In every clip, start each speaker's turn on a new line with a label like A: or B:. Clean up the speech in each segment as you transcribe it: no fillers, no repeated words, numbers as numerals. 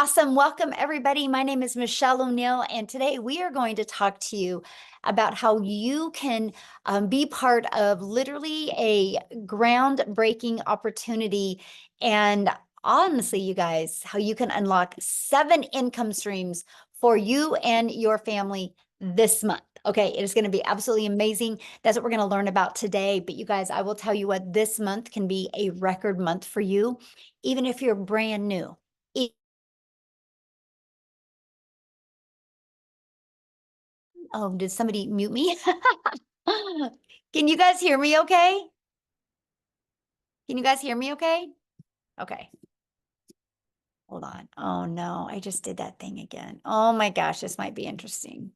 A: Awesome. Welcome, everybody. My name is Michelle O'Neill, and today we are going to talk to you about how you can be part of literally a groundbreaking opportunity. And honestly, you guys, how you can unlock 7 income streams for you and your family this month. Okay, it is going to be absolutely amazing. That's what we're going to learn about today. But you guys, I will tell you what, this month can be a record month for you, even if you're brand new. Oh, did somebody mute me? Can you guys hear me okay? Can you guys hear me okay? Okay, hold on. Oh no, I just did that thing again. Oh my gosh, this might be interesting.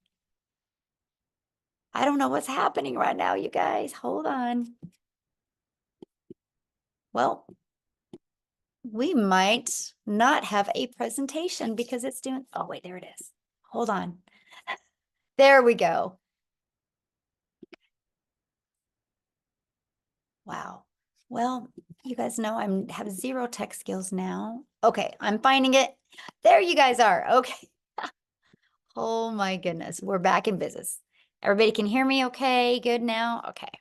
A: I don't know what's happening right now, you guys. Hold on. Well, we might not have a presentation because it's doing, oh wait, there it is. Hold on. There we go. Wow. Well, you guys know I have zero tech skills now. Okay, I'm finding it. There you guys are. Okay. Oh my goodness, we're back in business. Everybody can hear me okay? Good now? Okay.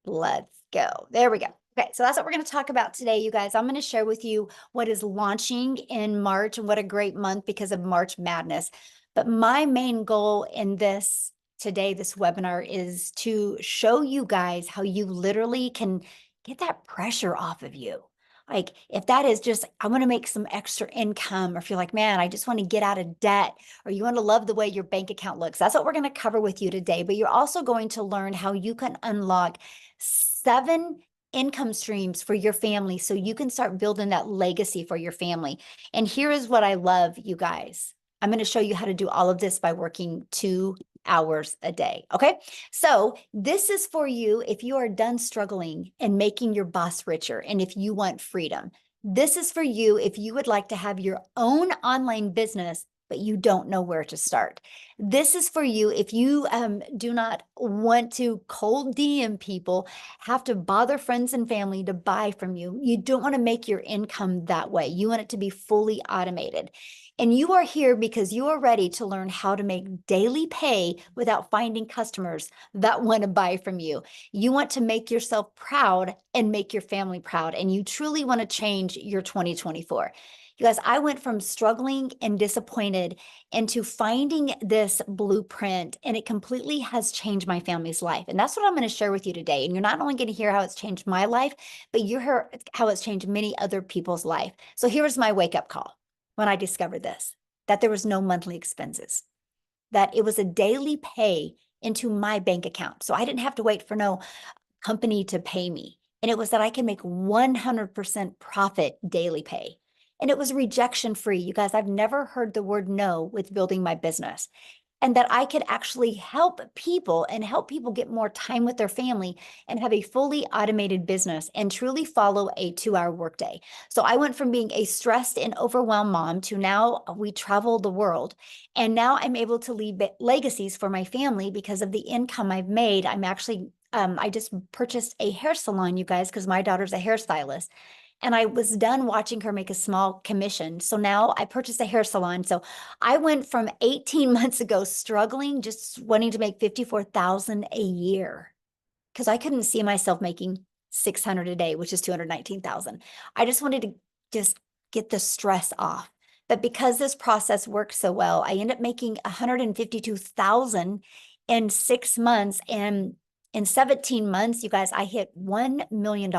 A: Let's go. There we go. Okay, so that's what we're going to talk about today, you guys. I'm going to share with you what is launching in March and what a great month because of March Madness. But my main goal in this today, this webinar, is to show you guys how you literally can get that pressure off of you. Like if that is just, I want to make some extra income, or if you're like, man, I just want to get out of debt, or you want to love the way your bank account looks. That's what we're going to cover with you today. But you're also going to learn how you can unlock 7 income streams for your family so you can start building that legacy for your family. And here is what I love, you guys. I'm going to show you how to do all of this by working 2 hours a day. Okay. So this is for you if you are done struggling and making your boss richer and if you want freedom. This is for you if you would like to have your own online business but you don't know where to start. This is for you if you do not want to cold DM people, have to bother friends and family to buy from you. You don't want to make your income that way. You want it to be fully automated. And you are here because you are ready to learn how to make daily pay without finding customers that want to buy from you. You want to make yourself proud and make your family proud. And you truly want to change your 2024. You guys, I went from struggling and disappointed into finding this blueprint, and it completely has changed my family's life. And that's what I'm going to share with you today. And you're not only going to hear how it's changed my life, but you hear how it's changed many other people's life. So here was my wake-up call when I discovered this, that there was no monthly expenses, that it was a daily pay into my bank account. So I didn't have to wait for no company to pay me. And it was that I can make 100% profit daily pay. And it was rejection free. You guys, I've never heard the word no with building my business. And that I could actually help people and help people get more time with their family and have a fully automated business and truly follow a 2-hour workday. So I went from being a stressed and overwhelmed mom to now we travel the world. And now I'm able to leave legacies for my family because of the income I've made. I'm actually, I just purchased a hair salon, you guys, because my daughter's a hairstylist. And I was done watching her make a small commission. So now I purchased a hair salon. So I went from 18 months ago struggling, just wanting to make 54,000 a year because I couldn't see myself making 600 a day, which is 219,000. I just wanted to just get the stress off. But because this process worked so well, I ended up making 152,000 in 6 months. And in 17 months, you guys, I hit $1 million.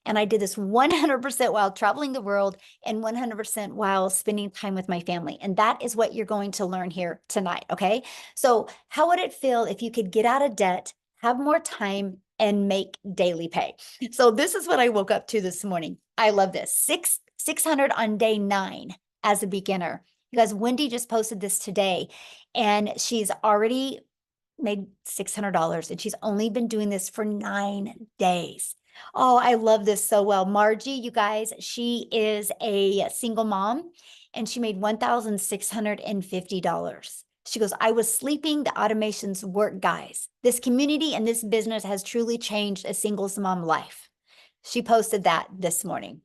A: And I did this 100% while traveling the world and 100% while spending time with my family. And that is what you're going to learn here tonight. Okay. So how would it feel if you could get out of debt, have more time, and make daily pay? So this is what I woke up to this morning. I love this. 600 on day 9 as a beginner. You guys, Wendy just posted this today, and she's already made $600, and she's only been doing this for 9 days. Oh, I love this so well. Margie, you guys, she is a single mom, and she made $1,650. She goes, I was sleeping, the automations work, guys. This community and this business has truly changed a singles mom life. She posted that this morning.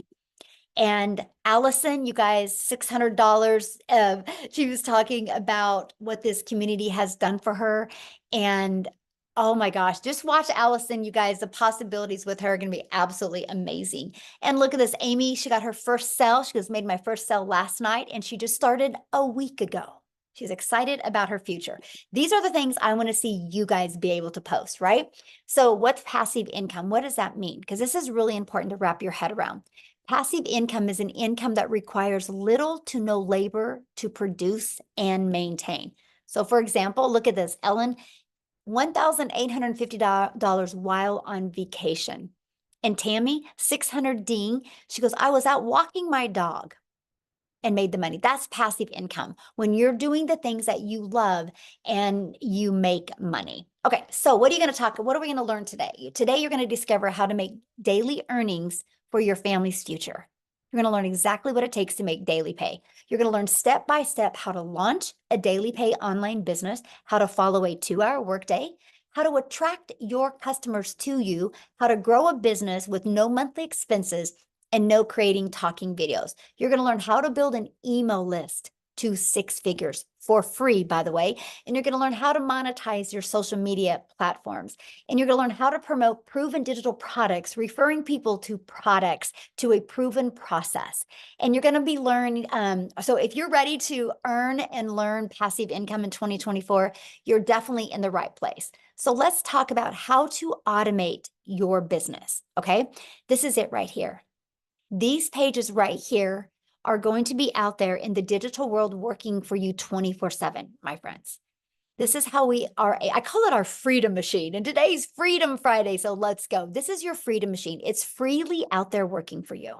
A: And Allison, you guys, $600. She was talking about what this community has done for her. And oh my gosh, just watch Allison, you guys. The possibilities with her are going to be absolutely amazing. And look at this, Amy, she got her first sale. She was made my first sale last night, and she just started a week ago. She's excited about her future. These are the things I want to see you guys be able to post, right? So what's passive income? What does that mean? Because this is really important to wrap your head around. Passive income is an income that requires little to no labor to produce and maintain. So for example, look at this, Ellen, $1,850 while on vacation. And Tammy, 600 ding. She goes, I was out walking my dog and made the money. That's passive income when you're doing the things that you love and you make money. Okay, so what are we going to learn today? Today, you're going to discover how to make daily earnings for your family's future. You're going to learn exactly what it takes to make daily pay. You're going to learn step by step how to launch a daily pay online business, how to follow a 2-hour workday, how to attract your customers to you, how to grow a business with no monthly expenses, and no creating talking videos. You're going to learn how to build an email list to 6 figures for free, by the way. And you're going to learn how to monetize your social media platforms. And you're going to learn how to promote proven digital products, referring people to products to a proven process. And you're going to be learning. So if you're ready to earn and learn passive income in 2024, you're definitely in the right place. So let's talk about how to automate your business. Okay. This is it right here. These pages right here are going to be out there in the digital world working for you 24/7, my friends. This is how we are. I call it our freedom machine. And today's Freedom Friday. So let's go. This is your freedom machine. It's freely out there working for you.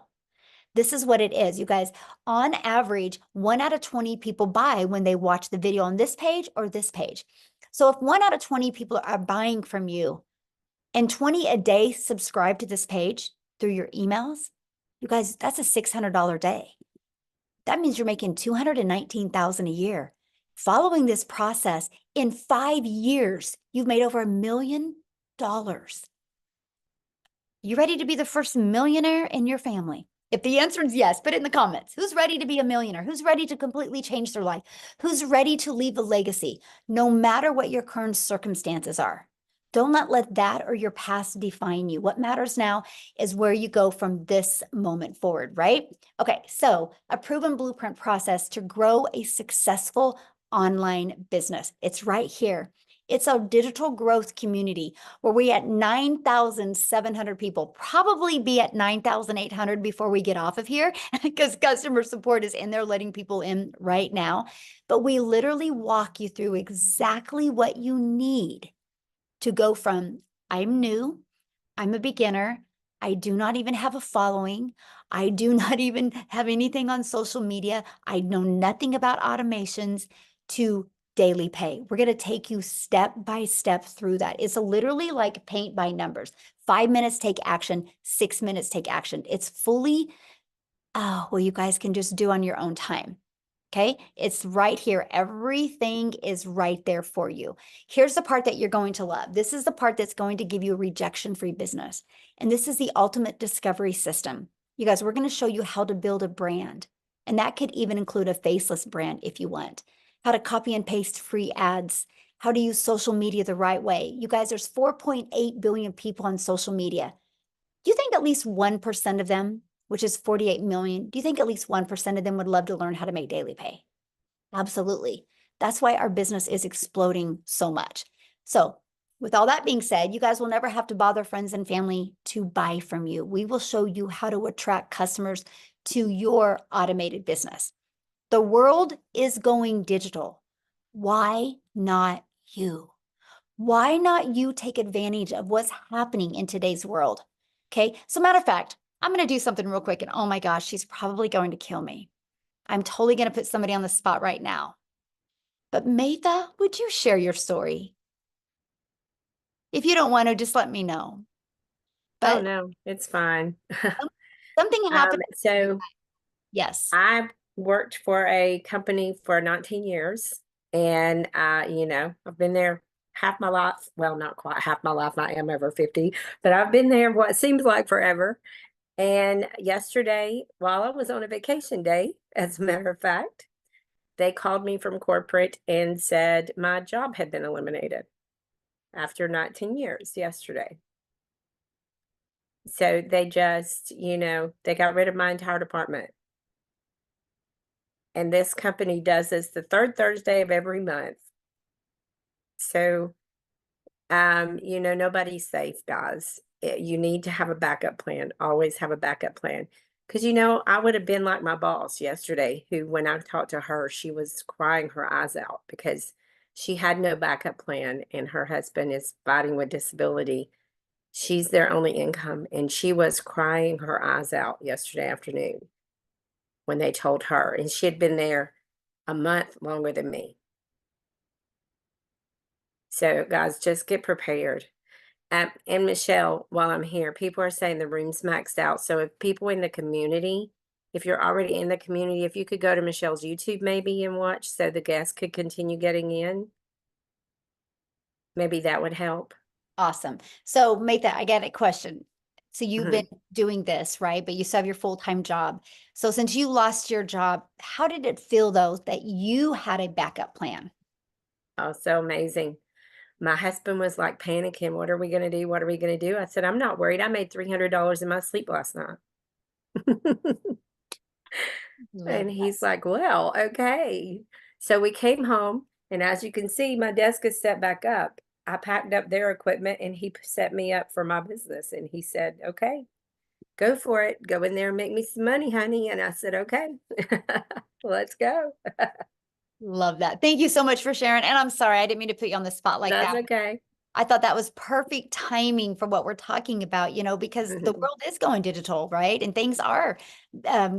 A: This is what it is, you guys. On average, 1 out of 20 people buy when they watch the video on this page or this page. So if 1 out of 20 people are buying from you and 20 a day subscribe to this page through your emails, you guys, that's a $600 day. That means you're making $219,000 a year. Following this process, in 5 years, you've made over $1 million. You ready to be the first millionaire in your family? If the answer is yes, put it in the comments. Who's ready to be a millionaire? Who's ready to completely change their life? Who's ready to leave a legacy, no matter what your current circumstances are? Don't let that or your past define you. What matters now is where you go from this moment forward, right? Okay, so a proven blueprint process to grow a successful online business. It's right here. It's a digital growth community where we at 9,700 people, probably be at 9,800 before we get off of here because customer support is in there letting people in right now. But we literally walk you through exactly what you need to go from I'm new, I'm a beginner, I do not even have a following, I do not even have anything on social media, I know nothing about automations, to daily pay. We're going to take you step by step through that. It's literally like paint by numbers. 5 minutes, take action. 6 minutes, take action. It's fully, well, you guys can just do on your own time. Okay, it's right here. Everything is right there for you. Here's the part that you're going to love. This is the part that's going to give you a rejection-free business. And this is the ultimate discovery system. You guys, we're going to show you how to build a brand. And that could even include a faceless brand if you want. How to copy and paste free ads. How to use social media the right way. You guys, there's 4.8 billion people on social media. Do you think at least 1% of them, which is 48 million, do you think at least 1% of them would love to learn how to make daily pay? Absolutely. That's why our business is exploding so much. So with all that being said, you guys will never have to bother friends and family to buy from you. We will show you how to attract customers to your automated business. The world is going digital. Why not you? Why not you take advantage of what's happening in today's world? Okay, so matter of fact, I'm going to do something real quick, and oh my gosh, she's probably going to kill me. I'm totally going to put somebody on the spot right now. But Maytha, would you share your story? If you don't want to, just let me know.
B: Oh,
A: But
B: no, it's fine.
A: something happened.
B: So
A: Yes.
B: I worked for a company for 19 years, and I've been there half my life. Well, not quite half my life. I am over 50, but I've been there what seems like forever. And yesterday, while I was on a vacation day, as a matter of fact, they called me from corporate and said my job had been eliminated after 19 years yesterday. So they just, they got rid of my entire department. And this company does this the third Thursday of every month. So, nobody's safe, guys. You need to have a backup plan. Always have a backup plan. Because, I would have been like my boss yesterday, who, when I talked to her, she was crying her eyes out because she had no backup plan and her husband is fighting with disability. She's their only income. And she was crying her eyes out yesterday afternoon when they told her. And she had been there a month longer than me. So, guys, just get prepared. And Michelle, while I'm here, people are saying the room's maxed out. So, if people in the community, if you're already in the community, if you could go to Michelle's YouTube maybe and watch so the guests could continue getting in, maybe that would help.
A: Awesome. So make that, I get a question. So you've
B: Mhm.
A: been doing this, right? But you still have your full-time job. So since you lost your job, how did it feel though that you had a backup plan?
B: Oh, so amazing. My husband was like panicking. What are we going to do? What are we going to do? I said, I'm not worried. I made $300 in my sleep last night.
A: Love
B: And
A: that.
B: he's like, well, okay. So we came home, and as you can see, my desk is set back up. I packed up their equipment and he set me up for my business. And he said, okay, go for it. Go in there and make me some money, honey. And I said, okay, let's go.
A: Love that. Thank you so much for sharing. And I'm sorry, I didn't mean to put you on the spot like
B: That's
A: that.
B: okay.
A: I thought that was perfect timing for what we're talking about, because the world is going digital, right? And things are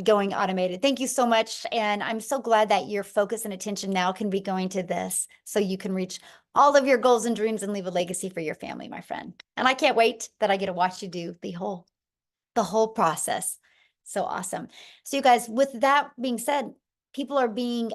A: going automated. Thank you so much. And I'm so glad that your focus and attention now can be going to this so you can reach all of your goals and dreams and leave a legacy for your family, my friend. And I can't wait that I get to watch you do the whole process. So awesome. So you guys, with that being said, people are being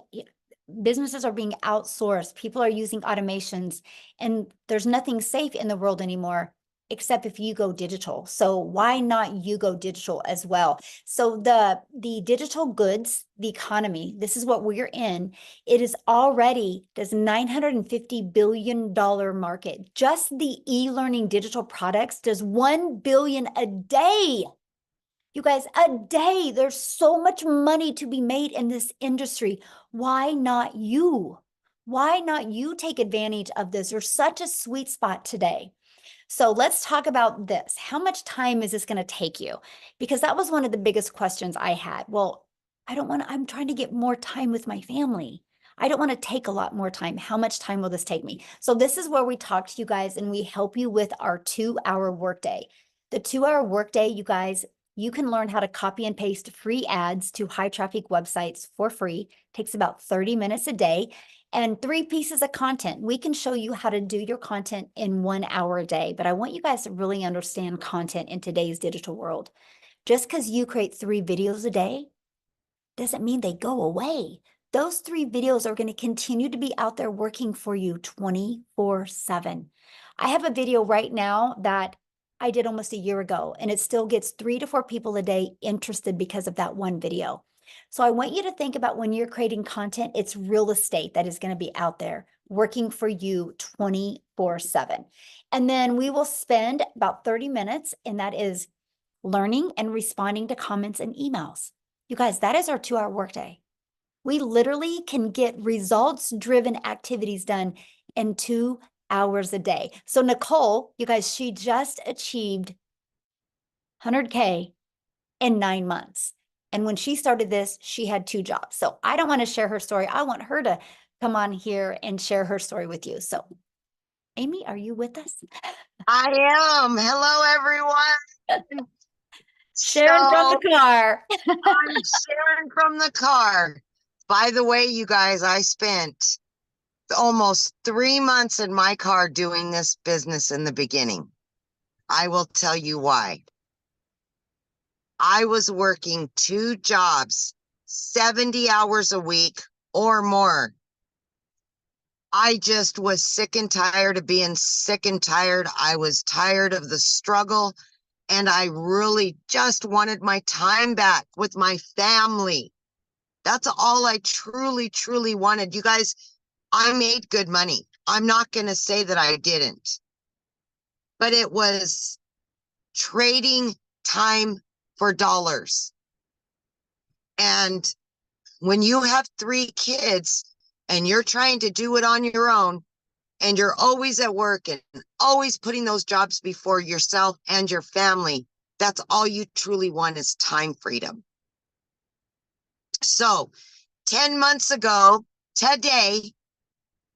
A: businesses are being outsourced. People are using automations, and there's nothing safe in the world anymore except if you go digital. So why not you go digital as well? So the digital goods, the economy, this is what we're in. It is already this $950 billion market. Just the e-learning digital products does 1 billion a day. You guys, a day. There's so much money to be made in this industry. Why not you? Why not you take advantage of this? There's such a sweet spot today. So let's talk about this. How much time is this going to take you? Because that was one of the biggest questions I had. Well, I'm trying to get more time with my family. I don't want to take a lot more time. How much time will this take me? So this is where we talk to you guys and we help you with our 2-hour workday. The 2-hour workday, you guys, you can learn how to copy and paste free ads to high traffic websites for free. Takes about 30 minutes a day and 3 pieces of content. We can show you how to do your content in 1 hour a day, but I want you guys to really understand content in today's digital world. Just because you create 3 videos a day doesn't mean they go away. Those 3 videos are going to continue to be out there working for you 24/7. I have a video right now that I did almost a year ago, and it still gets 3 to 4 people a day interested because of that one video. So I want you to think about when you're creating content, it's real estate that is going to be out there working for you 24/7. And then we will spend about 30 minutes, and that is learning and responding to comments and emails. You guys, that is our 2-hour workday. We literally can get results-driven activities done in 2 hours a day. So Nicole, you guys, she just achieved 100K in 9 months. And when she started this, she had 2 jobs. So I don't want to share her story. I want her to come on here and share her story with you. So Amy, are you with us?
C: I am. Hello, everyone.
A: Sharon from
C: So
A: the car.
C: I'm Sharon from the car. By the way, you guys, I spent almost 3 months in my car doing this business in the beginning. I will tell you why. I was working 2 jobs, 70 hours a week or more. I just was sick and tired of being sick and tired. I was tired of the struggle. And I really just wanted my time back with my family. That's all I truly, truly wanted. You guys, I made good money. I'm not going to say that I didn't, but it was trading time for dollars. And when you have 3 kids and you're trying to do it on your own, and you're always at work and always putting those jobs before yourself and your family, that's all you truly want is time freedom. So 10 months ago today,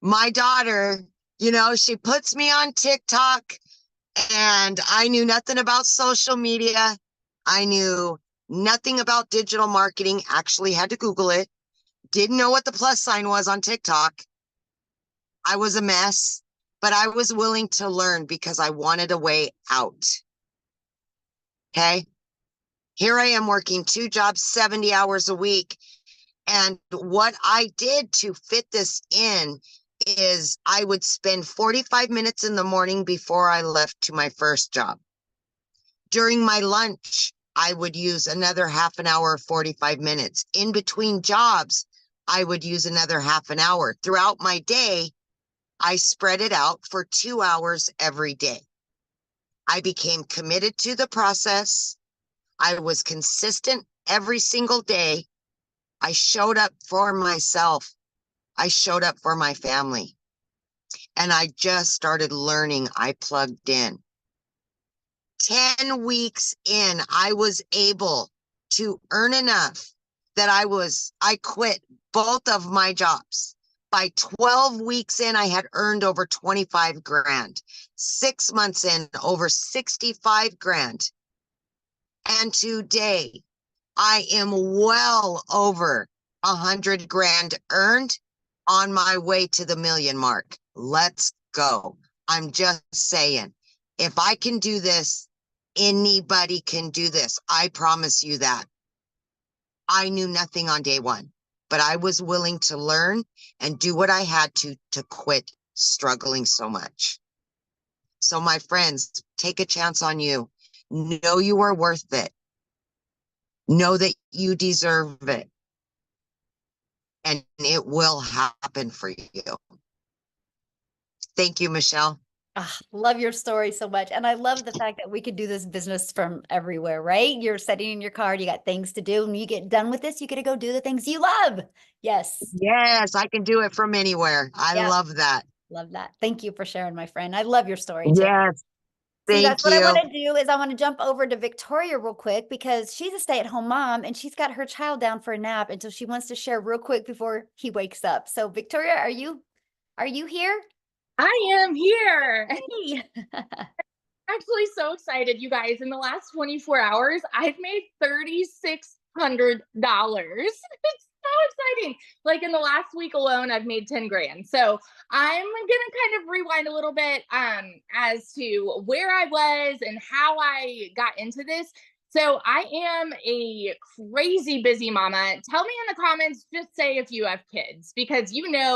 C: my daughter, she puts me on TikTok, and I knew nothing about social media. I knew nothing about digital marketing, actually had to Google it. Didn't know what the plus sign was on TikTok. I was a mess, but I was willing to learn because I wanted a way out. Okay. Here I am working 2 jobs, 70 hours a week. And what I did to fit this in is I would spend 45 minutes in the morning before I left to my first job. During my lunch, I would use another half an hour, 45 minutes. In between jobs, I would use another half an hour. Throughout my day, I spread it out for 2 hours every day. I became committed to the process. I was consistent every single day. I showed up for myself. I showed up for my family. And I just started learning. I plugged in. 10 weeks in, I was able to earn enough that I quit both of my jobs. By 12 weeks in, I had earned over 25 grand. 6 months in, over 65 grand. And today, I am well over 100 grand earned, on my way to the million mark. Let's go. I'm just saying, if I can do this, anybody can do this. I promise you that. I knew nothing on day one, but I was willing to learn and do what I had to quit struggling so much. So my friends, take a chance on you. Know you are worth it. Know that you deserve it. And it will happen for you. Thank you, Michelle.
A: Ah, love your story so much. And I love the fact that we could do this business from everywhere, right? You're sitting in your car, you got things to do, and you get done with this, you get to go do the things you love. Yes.
C: Yes, I can do it from anywhere. I
A: Yeah.
C: love that.
A: Love that. Thank you for sharing, my friend. I love your story too.
C: Yes,
A: So you guys,
C: thank
A: what I
C: you.
A: want to do is I want to jump over to Victoria real quick because she's a stay-at-home mom and she's got her child down for a nap. And so she wants to share real quick before he wakes up. So Victoria, are you here?
D: I am here.
A: Hey.
D: Actually so excited, you guys. In the last 24 hours, I've made $3,600. It's so exciting. Like in the last week alone, I've made 10 grand. So I'm gonna kind of rewind a little bit as to where I was and how I got into this. So I am a crazy busy mama. Tell me in the comments, just say if you have kids, because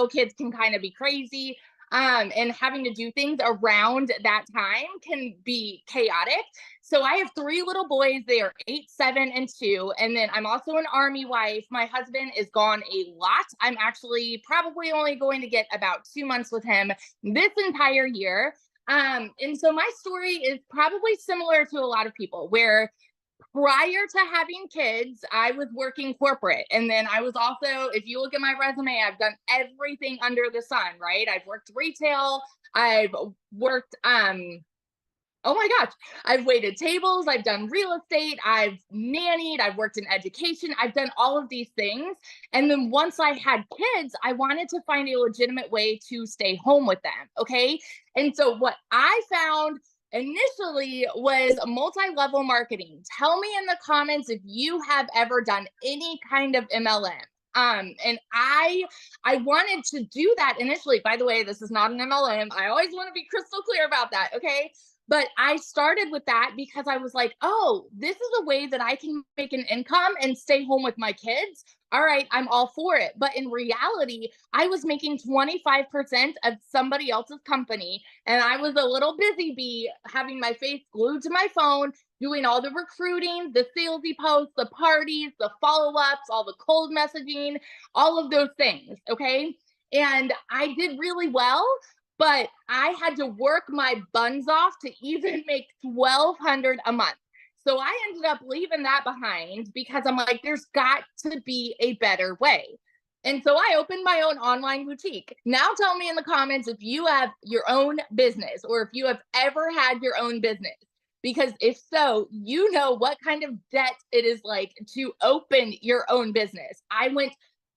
D: kids can kind of be crazy. And having to do things around that time can be chaotic. So I have 3 little boys. They are 8, 7, and 2. And then I'm also an Army wife. My husband is gone a lot. I'm actually probably only going to get about 2 months with him this entire year. And so my story is probably similar to a lot of people, where prior to having kids, I was working corporate. And then I was also, if you look at my resume, I've done everything under the sun, right? I've worked retail. I've worked, oh my gosh, I've waited tables. I've done real estate. I've nannied. I've worked in education. I've done all of these things. And then once I had kids, I wanted to find a legitimate way to stay home with them. Okay. And so what I found initially was multi-level marketing. Tell me in the comments if you have ever done any kind of MLM. And I wanted to do that initially. By the way, this is not an MLM. I always want to be crystal clear about that. Okay. But I started with that because I was like, oh, this is a way that I can make an income and stay home with my kids. All right, I'm all for it. But in reality, I was making 25% of somebody else's company. And I was a little busy bee having my face glued to my phone, doing all the recruiting, the salesy posts, the parties, the follow-ups, all the cold messaging, all of those things. Okay. And I did really well, but I had to work my buns off to even make $1,200 a month. So I ended up leaving that behind because I'm like, there's got to be a better way. And so I opened my own online boutique. Now tell me in the comments if you have your own business or if you have ever had your own business. Because if so, you know what kind of debt it is like to open your own business. I went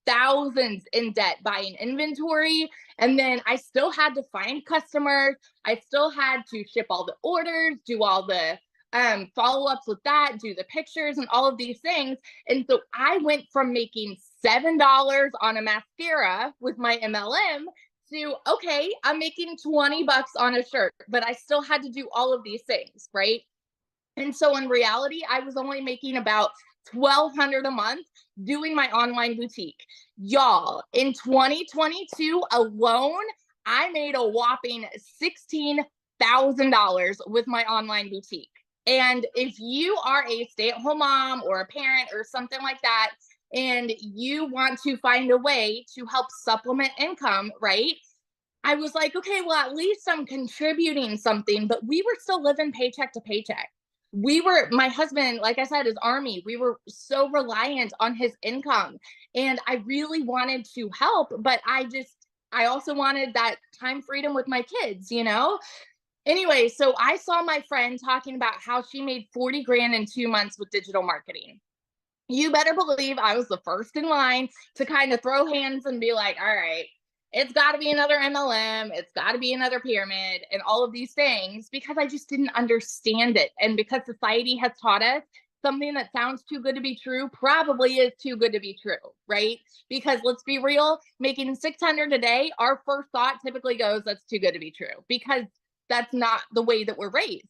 D: thousands in debt buying inventory, and then I still had to find customers. I still had to ship all the orders, do all the follow-ups with that, do the pictures and all of these things. And so I went from making $7 on a mascara with my MLM to, okay, I'm making $20 on a shirt, but I still had to do all of these things, right? And so in reality, I was only making about $1,200 a month doing my online boutique. Y'all, in 2022 alone, I made a whopping $16,000 with my online boutique. And if you are a stay-at-home mom or a parent or something like that, and you want to find a way to help supplement income, right? I was like, okay, well, at least I'm contributing something, but we were still living paycheck to paycheck. My husband, like I said, is Army. We were so reliant on his income. And I really wanted to help, but I also wanted that time freedom with my kids, you know? Anyway, so I saw my friend talking about how she made 40 grand in 2 months with digital marketing. You better believe I was the first in line to kind of throw hands and be like, all right, it's got to be another MLM. It's got to be another pyramid and all of these things because I just didn't understand it. And because society has taught us something that sounds too good to be true probably is too good to be true, right? Because let's be real, making 600 a day, our first thought typically goes, that's too good to be true because that's not the way that we're raised.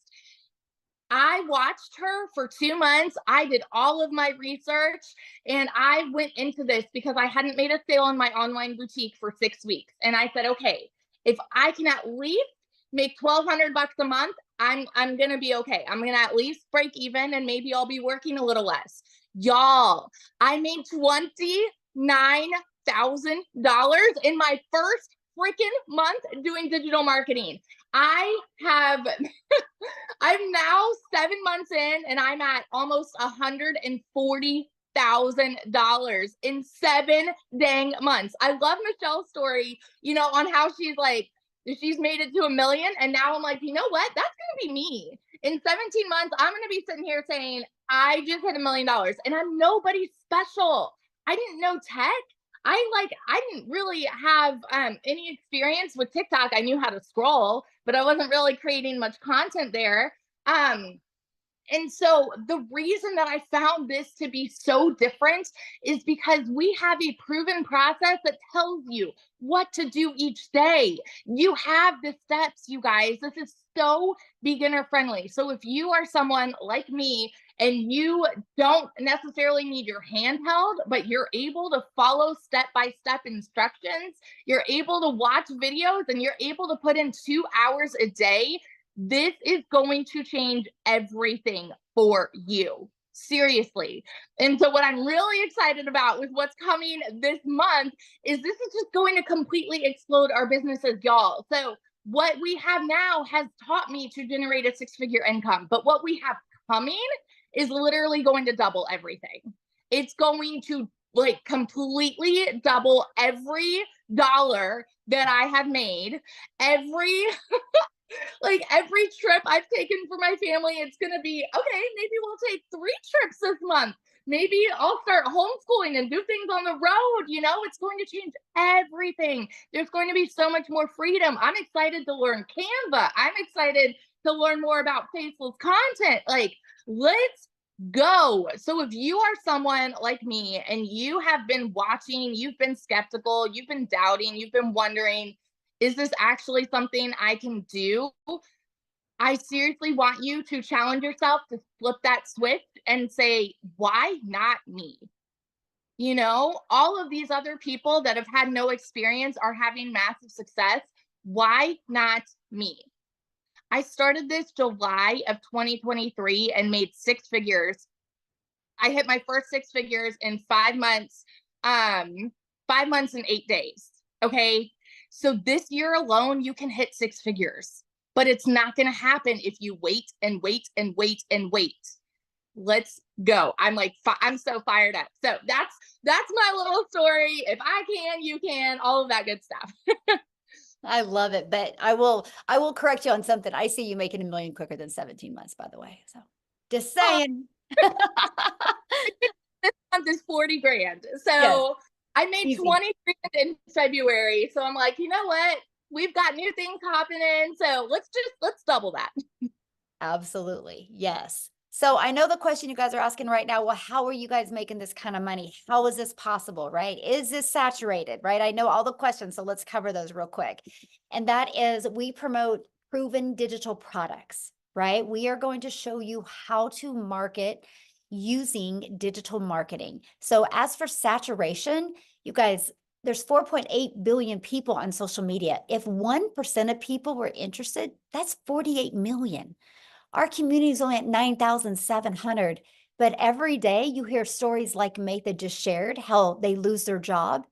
D: I watched her for 2 months. I did all of my research and I went into this because I hadn't made a sale in my online boutique for 6 weeks. And I said, okay, if I can at least make $1,200 a month, I'm going to be okay. I'm going to at least break even and maybe I'll be working a little less. Y'all, I made $29,000 in my first freaking month doing digital marketing. I'm now 7 months in and I'm at almost $140,000 in 7 dang months. I love Michelle's story, on how she's like, she's made it to $1 million. And now I'm like, you know what? That's going to be me. In 17 months, I'm going to be sitting here saying, I just hit $1 million and I'm nobody special. I didn't know tech. I didn't really have any experience with TikTok. I knew how to scroll, but I wasn't really creating much content there. And so the reason that I found this to be so different is because we have a proven process that tells you what to do each day. You have the steps, you guys. This is so beginner friendly. So if you are someone like me and you don't necessarily need your hand held, but you're able to follow step-by-step instructions, you're able to watch videos, and you're able to put in 2 hours a day, this is going to change everything for you. Seriously. And so what I'm really excited about with what's coming this month is this is just going to completely explode our businesses, y'all. So what we have now has taught me to generate a 6-figure income, but what we have coming is literally going to double everything. It's going to completely double every dollar that I have made, every trip I've taken for my family. It's going to be, okay, maybe we'll take 3 trips this month. Maybe I'll start homeschooling and do things on the road. It's going to change everything. There's going to be so much more freedom. I'm excited to learn Canva. I'm excited to learn more about faceless content. Let's go. So if you are someone like me and you have been watching, you've been skeptical, you've been doubting, you've been wondering, is this actually something I can do? I seriously want you to challenge yourself to flip that switch and say, why not me? You know, all of these other people that have had no experience are having massive success. Why not me? I started this July of 2023 and made six figures. I hit my first six figures in 5 months, 5 months and 8 days. Okay. So this year alone, you can hit six figures, but it's not going to happen if you wait and wait and wait and wait. Let's go. I'm so fired up. So that's my little story. If I can, you can, all of that good stuff.
A: I love it, but I will correct you on something. I see you making $1 million quicker than 17 months, by the way. So just saying.
D: This month is 40 grand. So
A: Yes,
D: I made
A: easy.
D: 20 grand in February. So I'm like, you know what? We've got new things happening. So let's double that.
A: Absolutely. Yes. So I know the question you guys are asking right now, well, how are you guys making this kind of money? How is this possible, right? Is this saturated, right? I know all the questions, so let's cover those real quick. And that is, we promote proven digital products, right? We are going to show you how to market using digital marketing. So as for saturation, you guys, there's 4.8 billion people on social media. If 1% of people were interested, that's 48 million. Our community is only at 9,700, but every day you hear stories like Matha just shared, how they lose their job.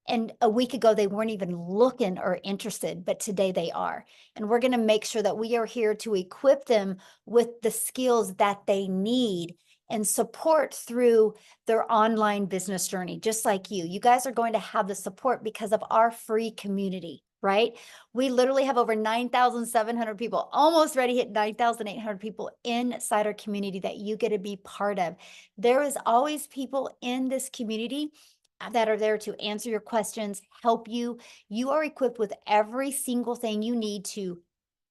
A: And a week ago, they weren't even looking or interested, but today they are. And we're going to make sure that we are here to equip them with the skills that they need and support through their online business journey, just like you. You guys are going to have the support because of our free community, right? We literally have over 9,700 people, almost ready to hit 9,800 people inside our community that you get to be part of. There is always people in this community that are there to answer your questions, help you. You are equipped with every single thing you need to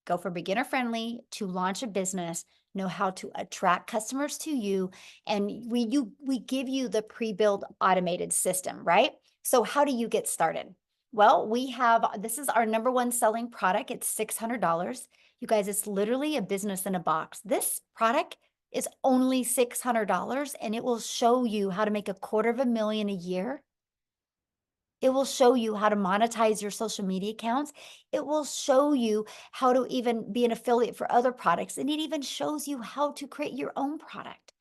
A: go from beginner friendly to launch a business, know how to attract customers to you. And we give you the pre-built automated system, right? So how do you get started? Well, this is our number one selling product. It's $600. You guys, it's literally a business in a box. This product is only $600 and it will show you how to make $250,000 a year. It will show you how to monetize your social media accounts. It will show you how to even be an affiliate for other products. And it even shows you how to create your own product.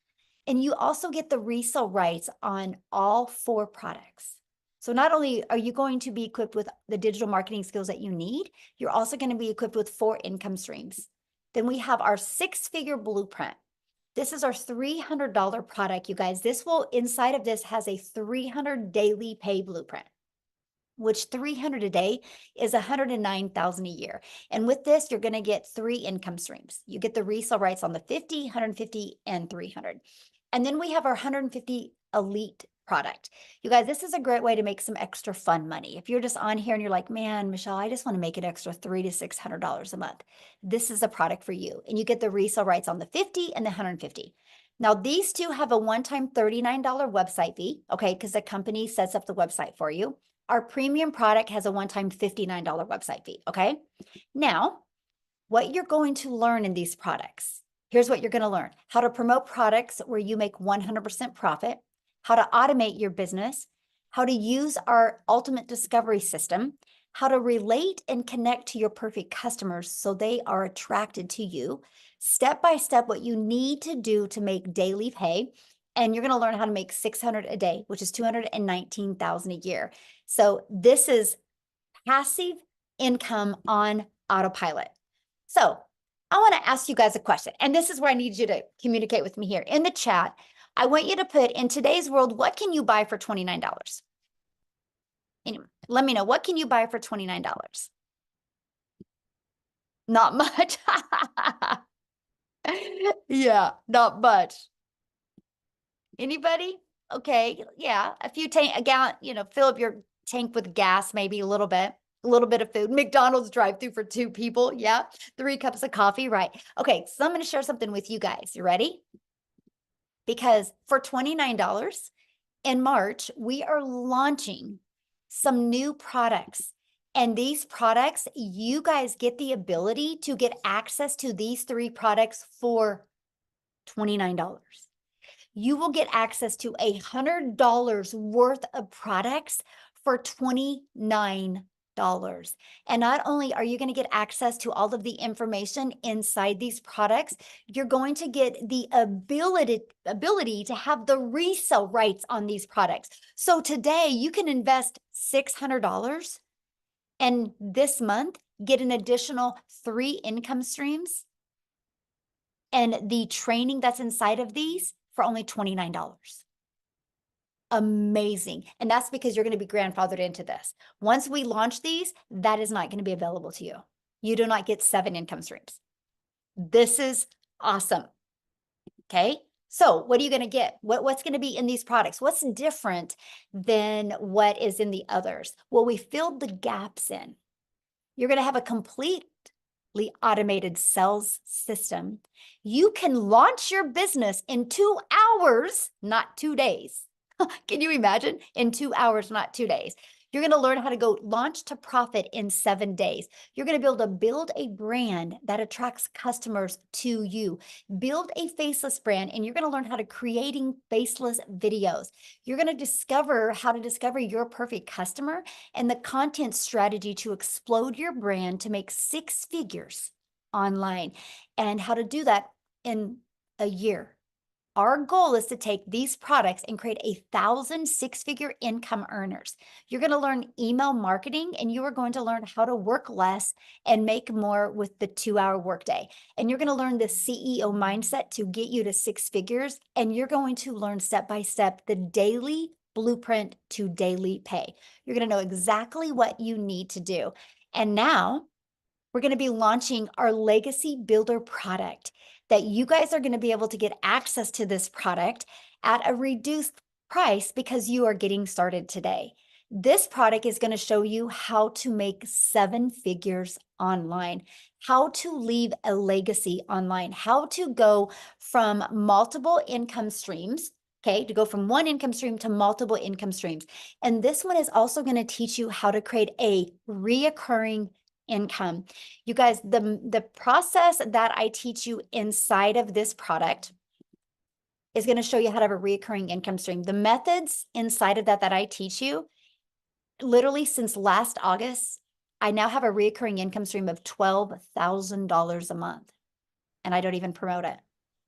A: And you also get the resale rights on all 4 products. So not only are you going to be equipped with the digital marketing skills that you need, you're also going to be equipped with 4 income streams. Then we have our 6-figure blueprint. This is our $300 product, you guys. Inside of this has a 300 daily pay blueprint, which 300 a day is 109,000 a year. And with this, you're going to get 3 income streams. You get the resale rights on the 50, 150, and 300. And then we have our 150 elite product. You guys, this is a great way to make some extra fun money. If you're just on here and you're like, man, Michelle, I just want to make an extra $300 to $600 a month. This is a product for you. And you get the resale rights on the 50 and the 150. Now, these two have a one-time $39 website fee, okay, because the company sets up the website for you. Our premium product has a one-time $59 website fee, okay? Now, what you're going to learn in these products, here's what you're going to learn: how to promote products where you make 100% profit, how to automate your business, how to use our ultimate discovery system, how to relate and connect to your perfect customers so they are attracted to you, step by step what you need to do to make daily pay. And you're going to learn how to make 600 a day, which is 219,000 a year. So this is passive income on autopilot. So I want to ask you guys a question, and this is where I need you to communicate with me here in the chat. I want you to put, in today's world, what can you buy for $29? Anyway, let me know, what can you buy for $29? Not much. Yeah, not much. Anybody? Okay, yeah, a gallon, fill up your tank with gas, maybe a little bit of food. McDonald's drive-through for 2 people, yeah. 3 cups of coffee, right? Okay, so I'm going to share something with you guys. You ready? Because for $29 in March, we are launching some new products. And these products, you guys get the ability to get access to these 3 products for $29. You will get access to $100 worth of products for $29. And not only are you going to get access to all of the information inside these products, you're going to get the ability to have the resale rights on these products. So today you can invest $600 and this month get an additional 3 income streams and the training that's inside of these for only $29. Amazing. And that's because you're going to be grandfathered into this. Once we launch these, that is not going to be available to you. You do not get 7 income streams. This is awesome. Okay. So what are you going to get? What's going to be in these products? What's different than what is in the others? Well, we filled the gaps in. You're going to have a completely automated sales system. You can launch your business in 2 hours, not 2 days. Can you imagine? In 2 hours, not 2 days. You're going to learn how to go launch to profit in 7 days. You're going to be able to build a brand that attracts customers to you. Build a faceless brand, and you're going to learn how to creating faceless videos. You're going to discover how to discover your perfect customer and the content strategy to explode your brand to make 6 figures online, and how to do that in a year. Our goal is to take these products and create 1,000 6-figure income earners. You're going to learn email marketing, and you are going to learn how to work less and make more with the 2-hour workday. And you're going to learn the CEO mindset to get you to 6 figures. And you're going to learn step by step the daily blueprint to daily pay. You're going to know exactly what you need to do. And now we're going to be launching our Legacy Builder product that you guys are going to be able to get access to this product at a reduced price because you are getting started today. This product is going to show you how to make 7 figures online, how to leave a legacy online, how to go from multiple income streams, okay, to go from 1 income stream to multiple income streams. And this one is also going to teach you how to create a reoccurring income. You guys, the process that I teach you inside of this product is going to show you how to have a recurring income stream. The methods inside of that I teach you, literally since last August, I now have a recurring income stream of $12,000 a month. And I don't even promote it.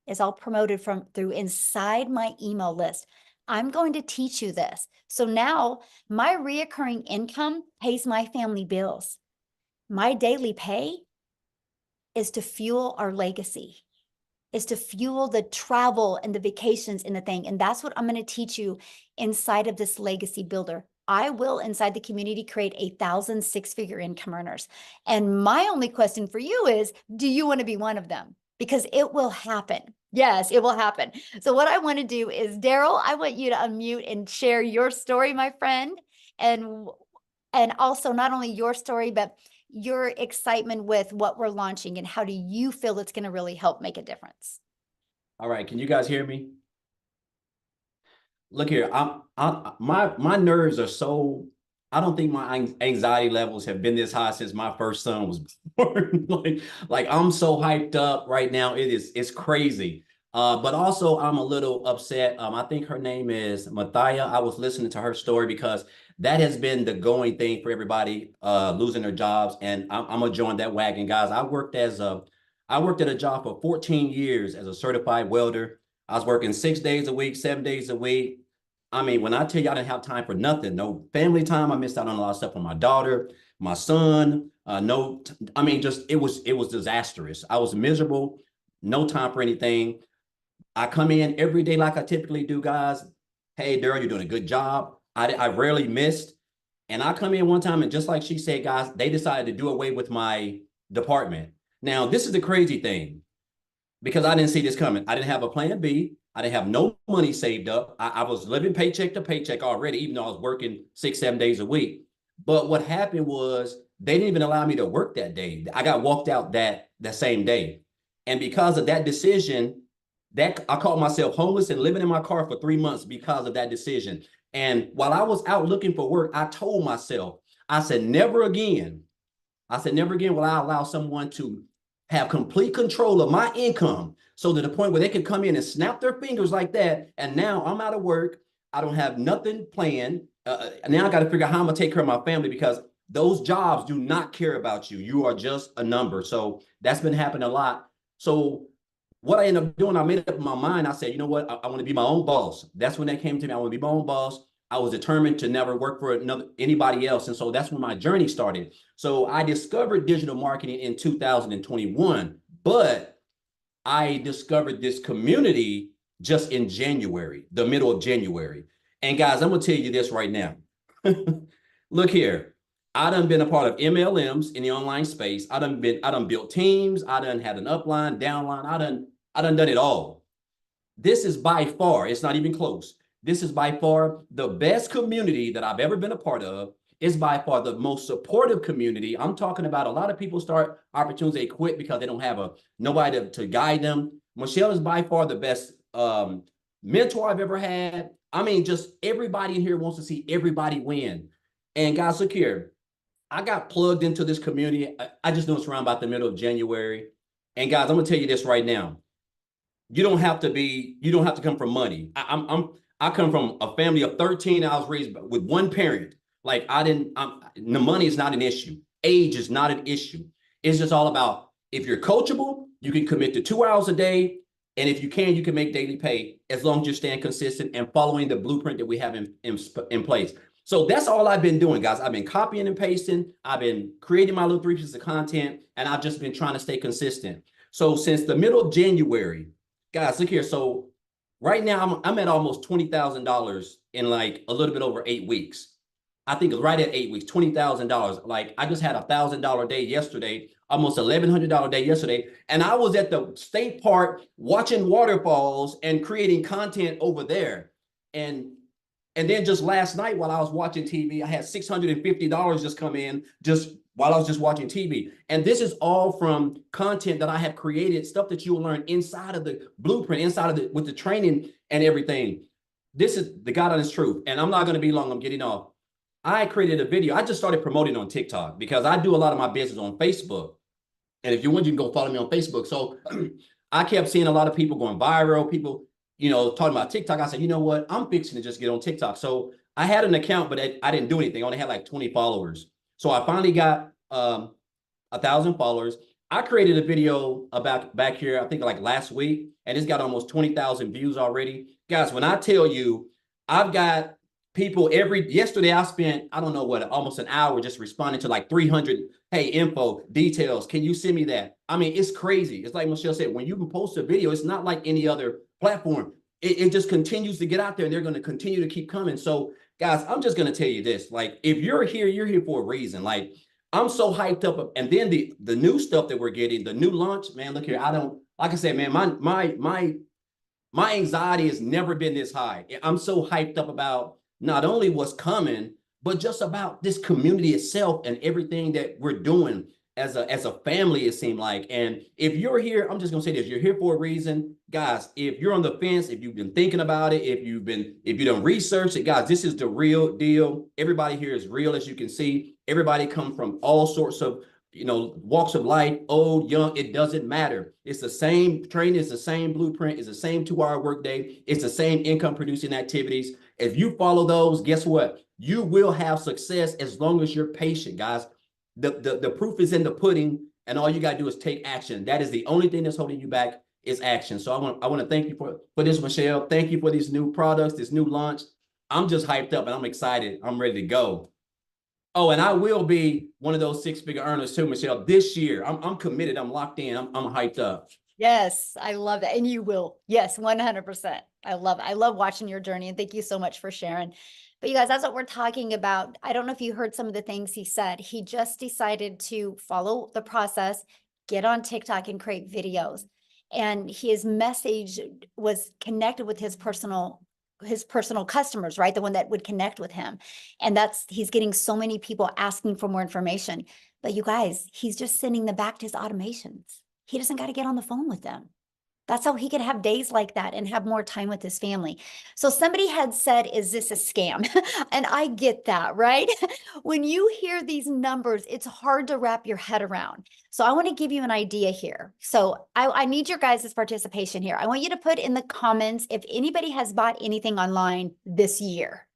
A: It's all promoted through inside my email list. I'm going to teach you this. So now my reoccurring income pays my family bills. My daily pay is to fuel our legacy, is to fuel the travel and the vacations and the thing. And that's what I'm going to teach you inside of this Legacy Builder. I will, inside the community, create 1,000 6-figure income earners. And my only question for you is, do you want to be one of them? Because it will happen. Yes, it will happen. So what I want to do is, Daryl, I want you to unmute and share your story, my friend. And also not only your story, but your excitement with what we're launching, and how do you feel it's going to really help make a difference?
E: All right, can you guys hear me? Look here, my nerves are so, I don't think my anxiety levels have been this high since my first son was born. like I'm so hyped up right now. It's crazy. But also I'm a little upset. I think her name is Mathia. I was listening to her story because that has been the going thing for everybody losing their jobs. And I'm gonna join that wagon, guys. I worked at a job for 14 years as a certified welder. I was working 6 days a week, 7 days a week. I mean, when I tell you I didn't have time for nothing, no family time, I missed out on a lot of stuff for my daughter, my son. Just it was disastrous. I was miserable, no time for anything. I come in every day like I typically do, guys. Hey, Daryl, you're doing a good job. I rarely missed. And I come in one time, and just like she said, guys, they decided to do away with my department. Now, this is the crazy thing, because I didn't see this coming. I didn't have a plan B. I didn't have no money saved up. I was living paycheck to paycheck already, even though I was working 6, 7 days a week. But what happened was they didn't even allow me to work that day. I got walked out that same day. And because of that decision, that I called myself homeless and living in my car for 3 months because of that decision. And while I was out looking for work, I told myself, I said, never again. I said, never again will I allow someone to have complete control of my income, so to the point where they can come in and snap their fingers like that. And now I'm out of work. I don't have nothing planned. Now I got to figure out how I'm going to take care of my family, because those jobs do not care about you. You are just a number. So that's been happening a lot. So what I ended up doing, I made up my mind. I said, you know what? I want to be my own boss. That's when that came to me. I want to be my own boss. I was determined to never work for anybody else. And so that's when my journey started. So I discovered digital marketing in 2021, but I discovered this community just in January, the middle of January. And guys, I'm going to tell you this right now. Look here. I done been a part of MLMs in the online space. I done built teams. I done had an upline, downline. I done it all. This is by far, it's not even close. This is by far the best community that I've ever been a part of. It's by far the most supportive community. I'm talking about a lot of people start opportunities, they quit because they don't have nobody to guide them. Michelle is by far the best mentor I've ever had. I mean, just everybody in here wants to see everybody win. And guys, look here. I got plugged into this community. I just know it's around about the middle of January. And guys, I'm gonna tell you this right now. You don't have to come from money. I come from a family of 13. I was raised with one parent. Like the money is not an issue. Age is not an issue. It's just all about, if you're coachable, you can commit to 2 hours a day. And if you can make daily pay, as long as you're staying consistent and following the blueprint that we have in place. So that's all I've been doing, guys. I've been copying and pasting. I've been creating my little 3 pieces of content, and I've just been trying to stay consistent. So since the middle of January, guys, look here. So right now I'm at almost $20,000 in like a little bit over 8 weeks. I think it's right at 8 weeks, $20,000. Like, I just had $1,000 day yesterday, almost $1,100 day yesterday. And I was at the state park watching waterfalls and creating content over there. And then just last night while I was watching TV, I had $650 just come in just while I was just watching TV. And this is all from content that I have created, stuff that you will learn inside of the blueprint, with the training and everything. This is the God honest truth. And I'm not going to be long. I'm getting off. I created a video. I just started promoting on TikTok because I do a lot of my business on Facebook. And if you want, you can go follow me on Facebook. So I kept seeing a lot of people going viral, people, talking about TikTok. I said, you know what? I'm fixing to just get on TikTok. So I had an account, but I didn't do anything. I only had like 20 followers. So I finally got 1,000 followers. I created a video about back here, I think like last week, and it's got almost 20,000 views already. Guys, when I tell you, I've got people yesterday I spent, I don't know what, almost an hour just responding to like 300, hey, info, details, can you send me that? I mean, it's crazy. It's like Michelle said, when you can post a video, it's not like any other platform. It just continues to get out there, and they're going to continue to keep coming. So guys, I'm just going to tell you this, like, if you're here for a reason. Like, I'm so hyped up. And then the new stuff that we're getting, the new launch, man, look here. Like I said, man, my anxiety has never been this high. I'm so hyped up about not only what's coming, but just about this community itself and everything that we're doing as a family, it seemed like. And if you're here, I'm just gonna say this, you're here for a reason. Guys, if you're on the fence, if you've been thinking about it, if you done researched it, guys, this is the real deal. Everybody here is real, as you can see. Everybody come from all sorts of walks of life, old, young, it doesn't matter. It's the same training, it's the same blueprint, it's the same 2-hour workday, it's the same income producing activities. If you follow those, guess what? You will have success as long as you're patient, guys. The proof is in the pudding, and all you got to do is take action. That is the only thing that's holding you back, is action. So I want to thank you for this, Michelle. Thank you for these new products, this new launch. I'm just hyped up and I'm excited. I'm ready to go. Oh, and I will be one of those 6-figure earners too, Michelle, this year. I'm committed. I'm locked in. I'm hyped up.
A: Yes, I love that. And you will. Yes, 100%. I love watching your journey. And thank you so much for sharing. But you guys, that's what we're talking about. I don't know if you heard some of the things he said. He just decided to follow the process, get on TikTok and create videos. And his message was connected with his personal customers, right? The one that would connect with him. And he's getting so many people asking for more information. But you guys, he's just sending them back to his automations. He doesn't got to get on the phone with them. That's how he could have days like that and have more time with his family. So somebody had said, is this a scam? And I get that, right? When you hear these numbers, it's hard to wrap your head around. So I want to give you an idea here. So I need your guys' participation here. I want you to put in the comments if anybody has bought anything online this year.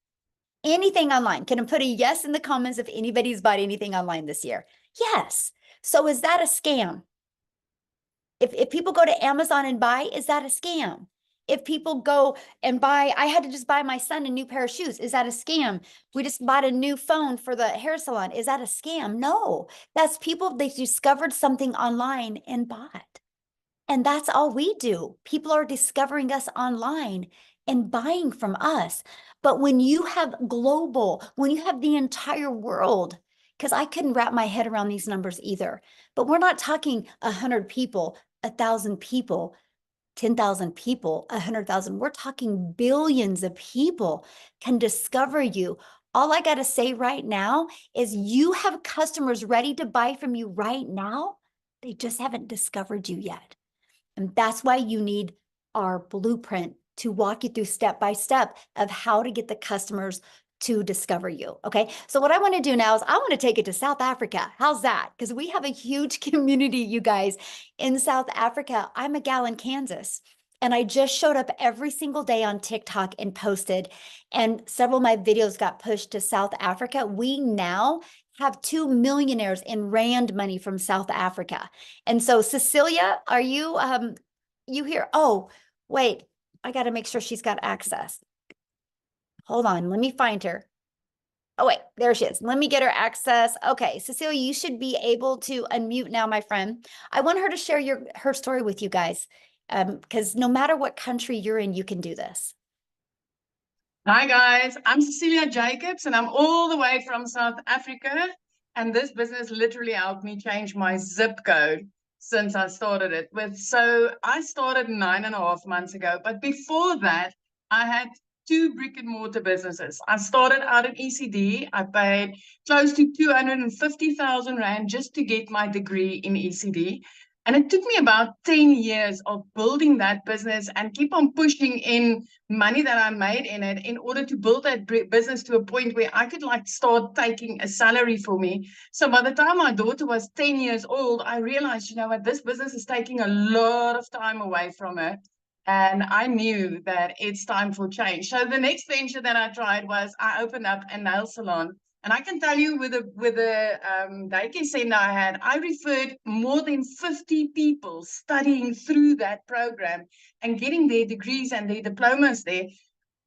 A: Anything online. Can I put a yes in the comments if anybody's bought anything online this year? Yes. So is that a scam? If people go to Amazon and buy, is that a scam? If people go and buy, I had to just buy my son a new pair of shoes. Is that a scam? We just bought a new phone for the hair salon. Is that a scam? No, that's people, they discovered something online and bought. And that's all we do. People are discovering us online and buying from us. But when you have global, when you have the entire world, because I couldn't wrap my head around these numbers either, but we're not talking 100 people, 1,000 people, 10,000 people, 100,000. We're talking billions of people can discover you. All I got to say right now is you have customers ready to buy from you right now. They just haven't discovered you yet. And that's why you need our blueprint to walk you through step by step of how to get the customers to discover you. Okay. So what I want to do now is I want to take it to South Africa. How's that? Because we have a huge community, you guys, in South Africa. I'm a gal in Kansas. And I just showed up every single day on TikTok and posted, and several of my videos got pushed to South Africa. We now have 2 millionaires in Rand money from South Africa. And so Cecilia, are you here? Oh, wait, I got to make sure she's got access. Hold on, let me find her. Oh, wait, there she is. Let me get her access. Okay, Cecilia, you should be able to unmute now, my friend. I want her to share her story with you guys, because no matter what country you're in, you can do this.
F: Hi guys, I'm Cecilia Jacobs and I'm all the way from South Africa, and this business literally helped me change my zip code since I started it with. So I started 9.5 months ago, but before that I had 2 brick and mortar businesses. I started out in ECD. I paid close to 250,000 Rand just to get my degree in ECD. And it took me about 10 years of building that business and keep on pushing in money that I made in it in order to build that business to a point where I could like start taking a salary for me. So by the time my daughter was 10 years old, I realized, you know what, this business is taking a lot of time away from her. And I knew that it's time for change. So the next venture that I tried was I opened up a nail salon. And I can tell you with the daycare center I had, I referred more than 50 people studying through that program and getting their degrees and their diplomas there.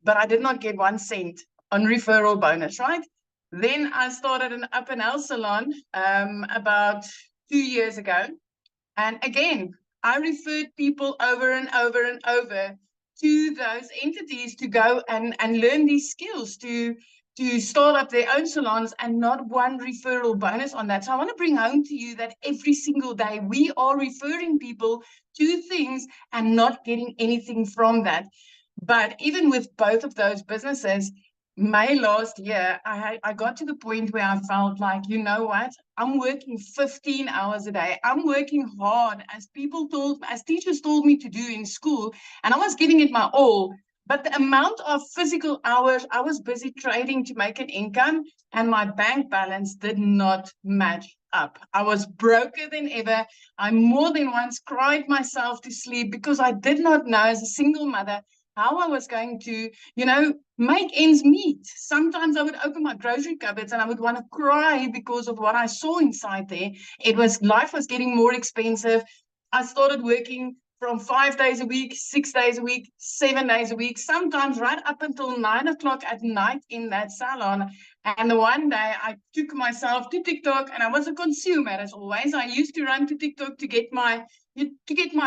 F: But I did not get 1 cent on referral bonus, right? Then I started an up and nail salon about 2 years ago. And again, I referred people over and over and over to those entities to go and learn these skills to start up their own salons, and not 1 referral bonus on that. So I want to bring home to you that every single day we are referring people to things and not getting anything from that. But even with both of those businesses, May last year, I got to the point where I felt like, you know what, I'm working 15 hours a day. I'm working hard as teachers told me to do in school, and I was giving it my all. But the amount of physical hours I was busy trading to make an income, and my bank balance did not match up. I was broker than ever. I more than once cried myself to sleep because I did not know, as a single mother, how I was going to, make ends meet. Sometimes I would open my grocery cupboards and I would want to cry because of what I saw inside there. Life was getting more expensive. I started working from 5 days a week, 6 days a week, 7 days a week, sometimes right up until 9 o'clock at night in that salon. And the one day I took myself to TikTok, and I was a consumer as always. I used to run to TikTok to get my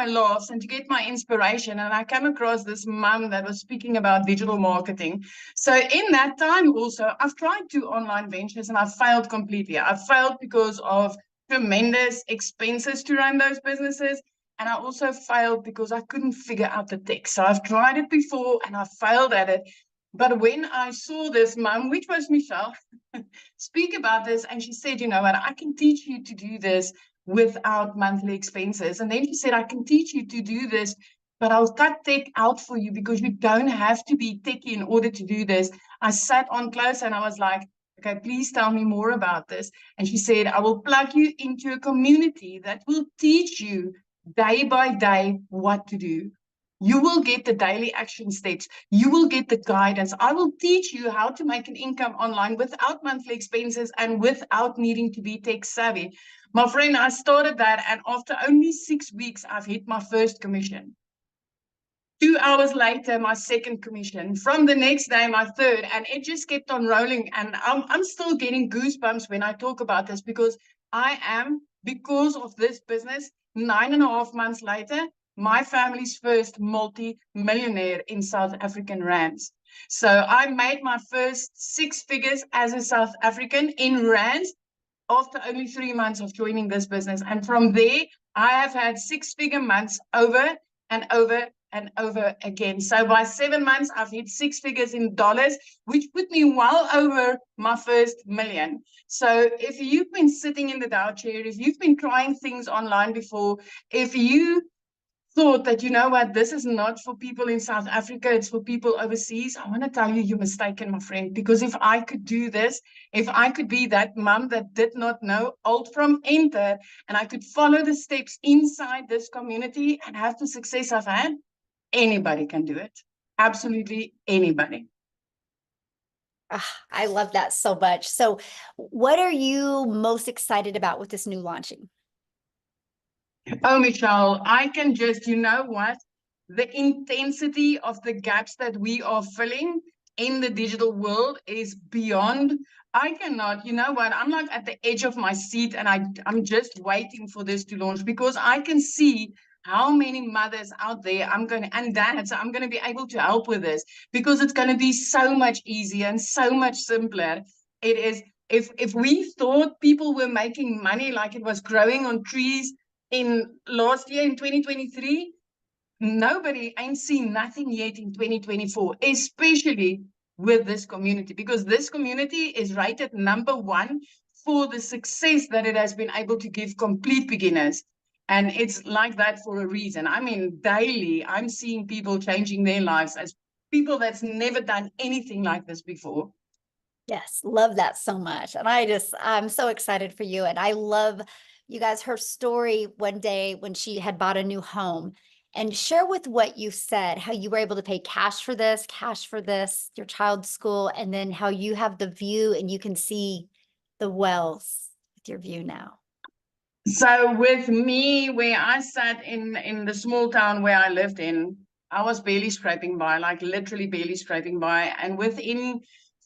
F: laughs and to get my inspiration. And I came across this mom that was speaking about digital marketing. So in that time also, I've tried 2 online ventures and I've failed completely. I've failed because of tremendous expenses to run those businesses. And I also failed because I couldn't figure out the tech. So I've tried it before and I failed at it. But when I saw this mom, which was Michelle, speak about this, and she said, you know what, I can teach you to do this without monthly expenses. And then she said, I can teach you to do this but I'll cut tech out for you because you don't have to be techie in order to do this. I sat on close and I was like, okay, please tell me more about this. And she said, I will plug you into a community that will teach you day by day what to do. You will get the daily action steps. You will get the guidance. I will teach you how to make an income online without monthly expenses and without needing to be tech savvy. My friend, I started that, and after only 6 weeks, I've hit my first commission. 2 hours later, my second commission. From the next day, my third, and it just kept on rolling. And I'm still getting goosebumps when I talk about this because I am, because of this business, 9.5 months later, my family's first multi-millionaire in South African rands. So I made my first 6 figures as a South African in rands after only 3 months of joining this business. And from there, I have had 6-figure months over and over and over again. So by 7 months, I've hit 6 figures in dollars, which put me well over my first million. So if you've been sitting in the Dow chair, if you've been trying things online before, if you thought that, you know what, this is not for people in South Africa, it's for people overseas, I want to tell you, you're mistaken, my friend, because if I could do this, if I could be that mom that did not know alt from enter, and I could follow the steps inside this community and have the success I've had, anybody can do it. Absolutely anybody.
A: I love that so much. So what are you most excited about with this new launching?
F: Oh, Michelle, I can just, you know what? The intensity of the gaps that we are filling in the digital world is beyond. I cannot, you know what? I'm like at the edge of my seat and I'm just waiting for this to launch because I can see how many mothers out there and dads, I'm going to be able to help with this because it's going to be so much easier and so much simpler. It is, if we thought people were making money like it was growing on trees in last year in 2023, nobody ain't seen nothing yet in 2024, especially with this community, because this community is rated #1 for the success that it has been able to give complete beginners. And it's like that for a reason. I mean, daily, I'm seeing people changing their lives as people that's never done anything like this before.
A: Yes, love that so much. And I'm so excited for you. And I love, you guys, her story one day when she had bought a new home, and share with what you said, how you were able to pay cash for this, your child's school, and then how you have the view and you can see the wells with your view now.
F: So with me, where I sat in the small town where I lived in, I was barely scraping by, like literally barely scraping by. And within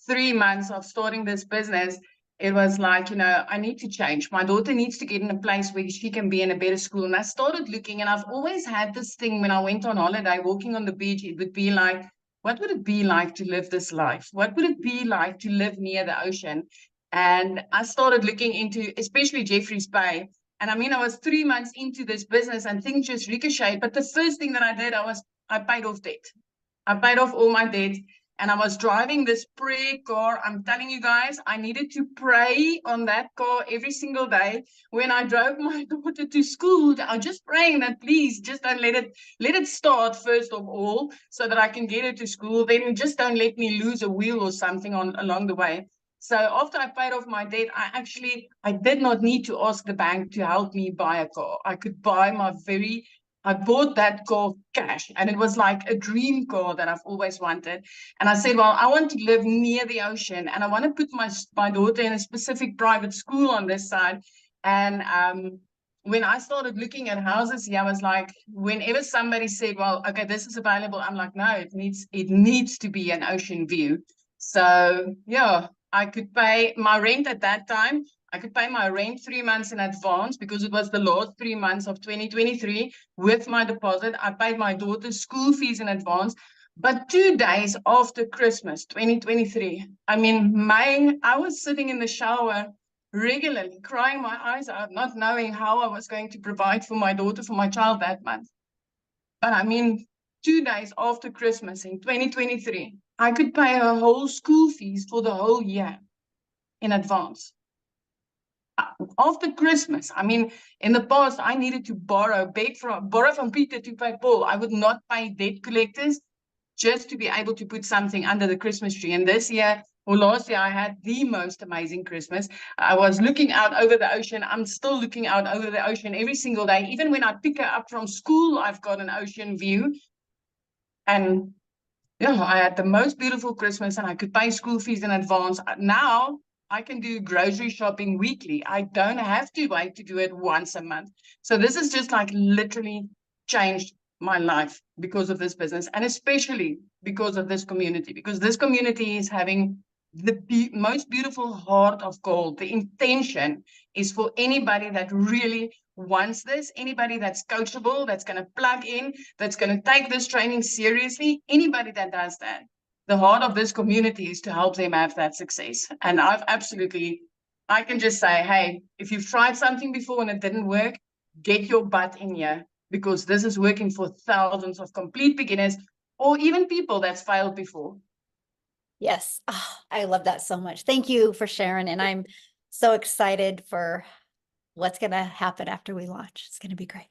F: 3 months of starting this business, it was like, you know, I need to change. My daughter needs to get in a place where she can be in a better school. And I started looking, and I've always had this thing when I went on holiday, walking on the beach, it would be like, what would it be like to live this life? What would it be like to live near the ocean? And I started looking into, especially Jeffreys Bay. And I mean, I was 3 months into this business and things just ricocheted. But the first thing that I did, I paid off debt. I paid off all my debt. And I was driving this prayer car. I'm telling you guys, I needed to pray on that car every single day. When I drove my daughter to school, I was just praying that please just don't let it start first of all, so that I can get her to school. Then just don't let me lose a wheel or something along the way. So after I paid off my debt, I did not need to ask the bank to help me buy a car. I bought that car cash, and it was like a dream car that I've always wanted. And I said, well, I want to live near the ocean, and I want to put my daughter in a specific private school on this side. And when I started looking at houses, I was like, whenever somebody said, well, okay, this is available, I'm like, no, it needs to be an ocean view. So yeah, I could pay my rent at that time. I could pay my rent 3 months in advance because it was the last 3 months of 2023 with my deposit. I paid my daughter's school fees in advance. But 2 days after Christmas, 2023, I mean, I was sitting in the shower regularly, crying my eyes out, not knowing how I was going to provide for my daughter, for my child that month. But I mean, 2 days after Christmas in 2023, I could pay her whole school fees for the whole year in advance. after Christmas, I mean, in the past, I needed to borrow from Peter to pay Paul. I would not pay debt collectors just to be able to put something under the Christmas tree. And this year, or last year, I had the most amazing Christmas. I was looking out over the ocean. I'm still looking out over the ocean every single day. Even when I pick her up from school, I've got an ocean view. And yeah, I had the most beautiful Christmas, and I could pay school fees in advance. Now I can do grocery shopping weekly. I don't have to wait to do it once a month. So this has just like literally changed my life because of this business, and especially because of this community, because this community is having the most beautiful heart of gold. The intention is for anybody that really wants this, anybody that's coachable, that's going to plug in, that's going to take this training seriously, anybody that does that. The heart of this community is to help them have that success. And I can just say, hey, if you've tried something before and it didn't work, get your butt in here, because this is working for thousands of complete beginners or even people that's failed before.
A: Yes. Oh, I love that so much. Thank you for sharing. And I'm so excited for what's going to happen after we launch. It's going to be great.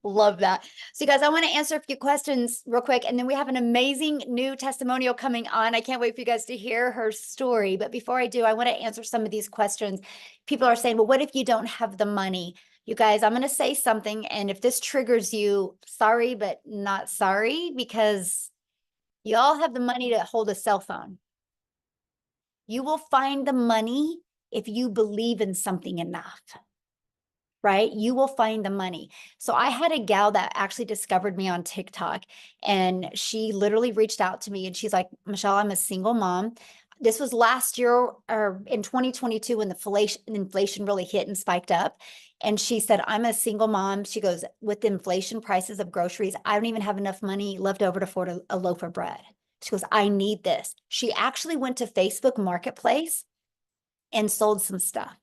A: Love that. So you guys, I want to answer a few questions real quick, and then we have an amazing new testimonial coming on. I can't wait for you guys to hear her story. But before I do, I want to answer some of these questions. People are saying, well, what if you don't have the money? You guys, I'm going to say something, and if this triggers you, sorry, but not sorry, because you all have the money to hold a cell phone. You will find the money if you believe in something enough, right? You will find the money. So I had a gal that actually discovered me on TikTok, and she literally reached out to me and she's like, Michelle, I'm a single mom. This was last year or in 2022 when the inflation really hit and spiked up. And she said, I'm a single mom. She goes, with the inflation prices of groceries, I don't even have enough money left over to afford a loaf of bread. She goes, I need this. She actually went to Facebook Marketplace and sold some stuff.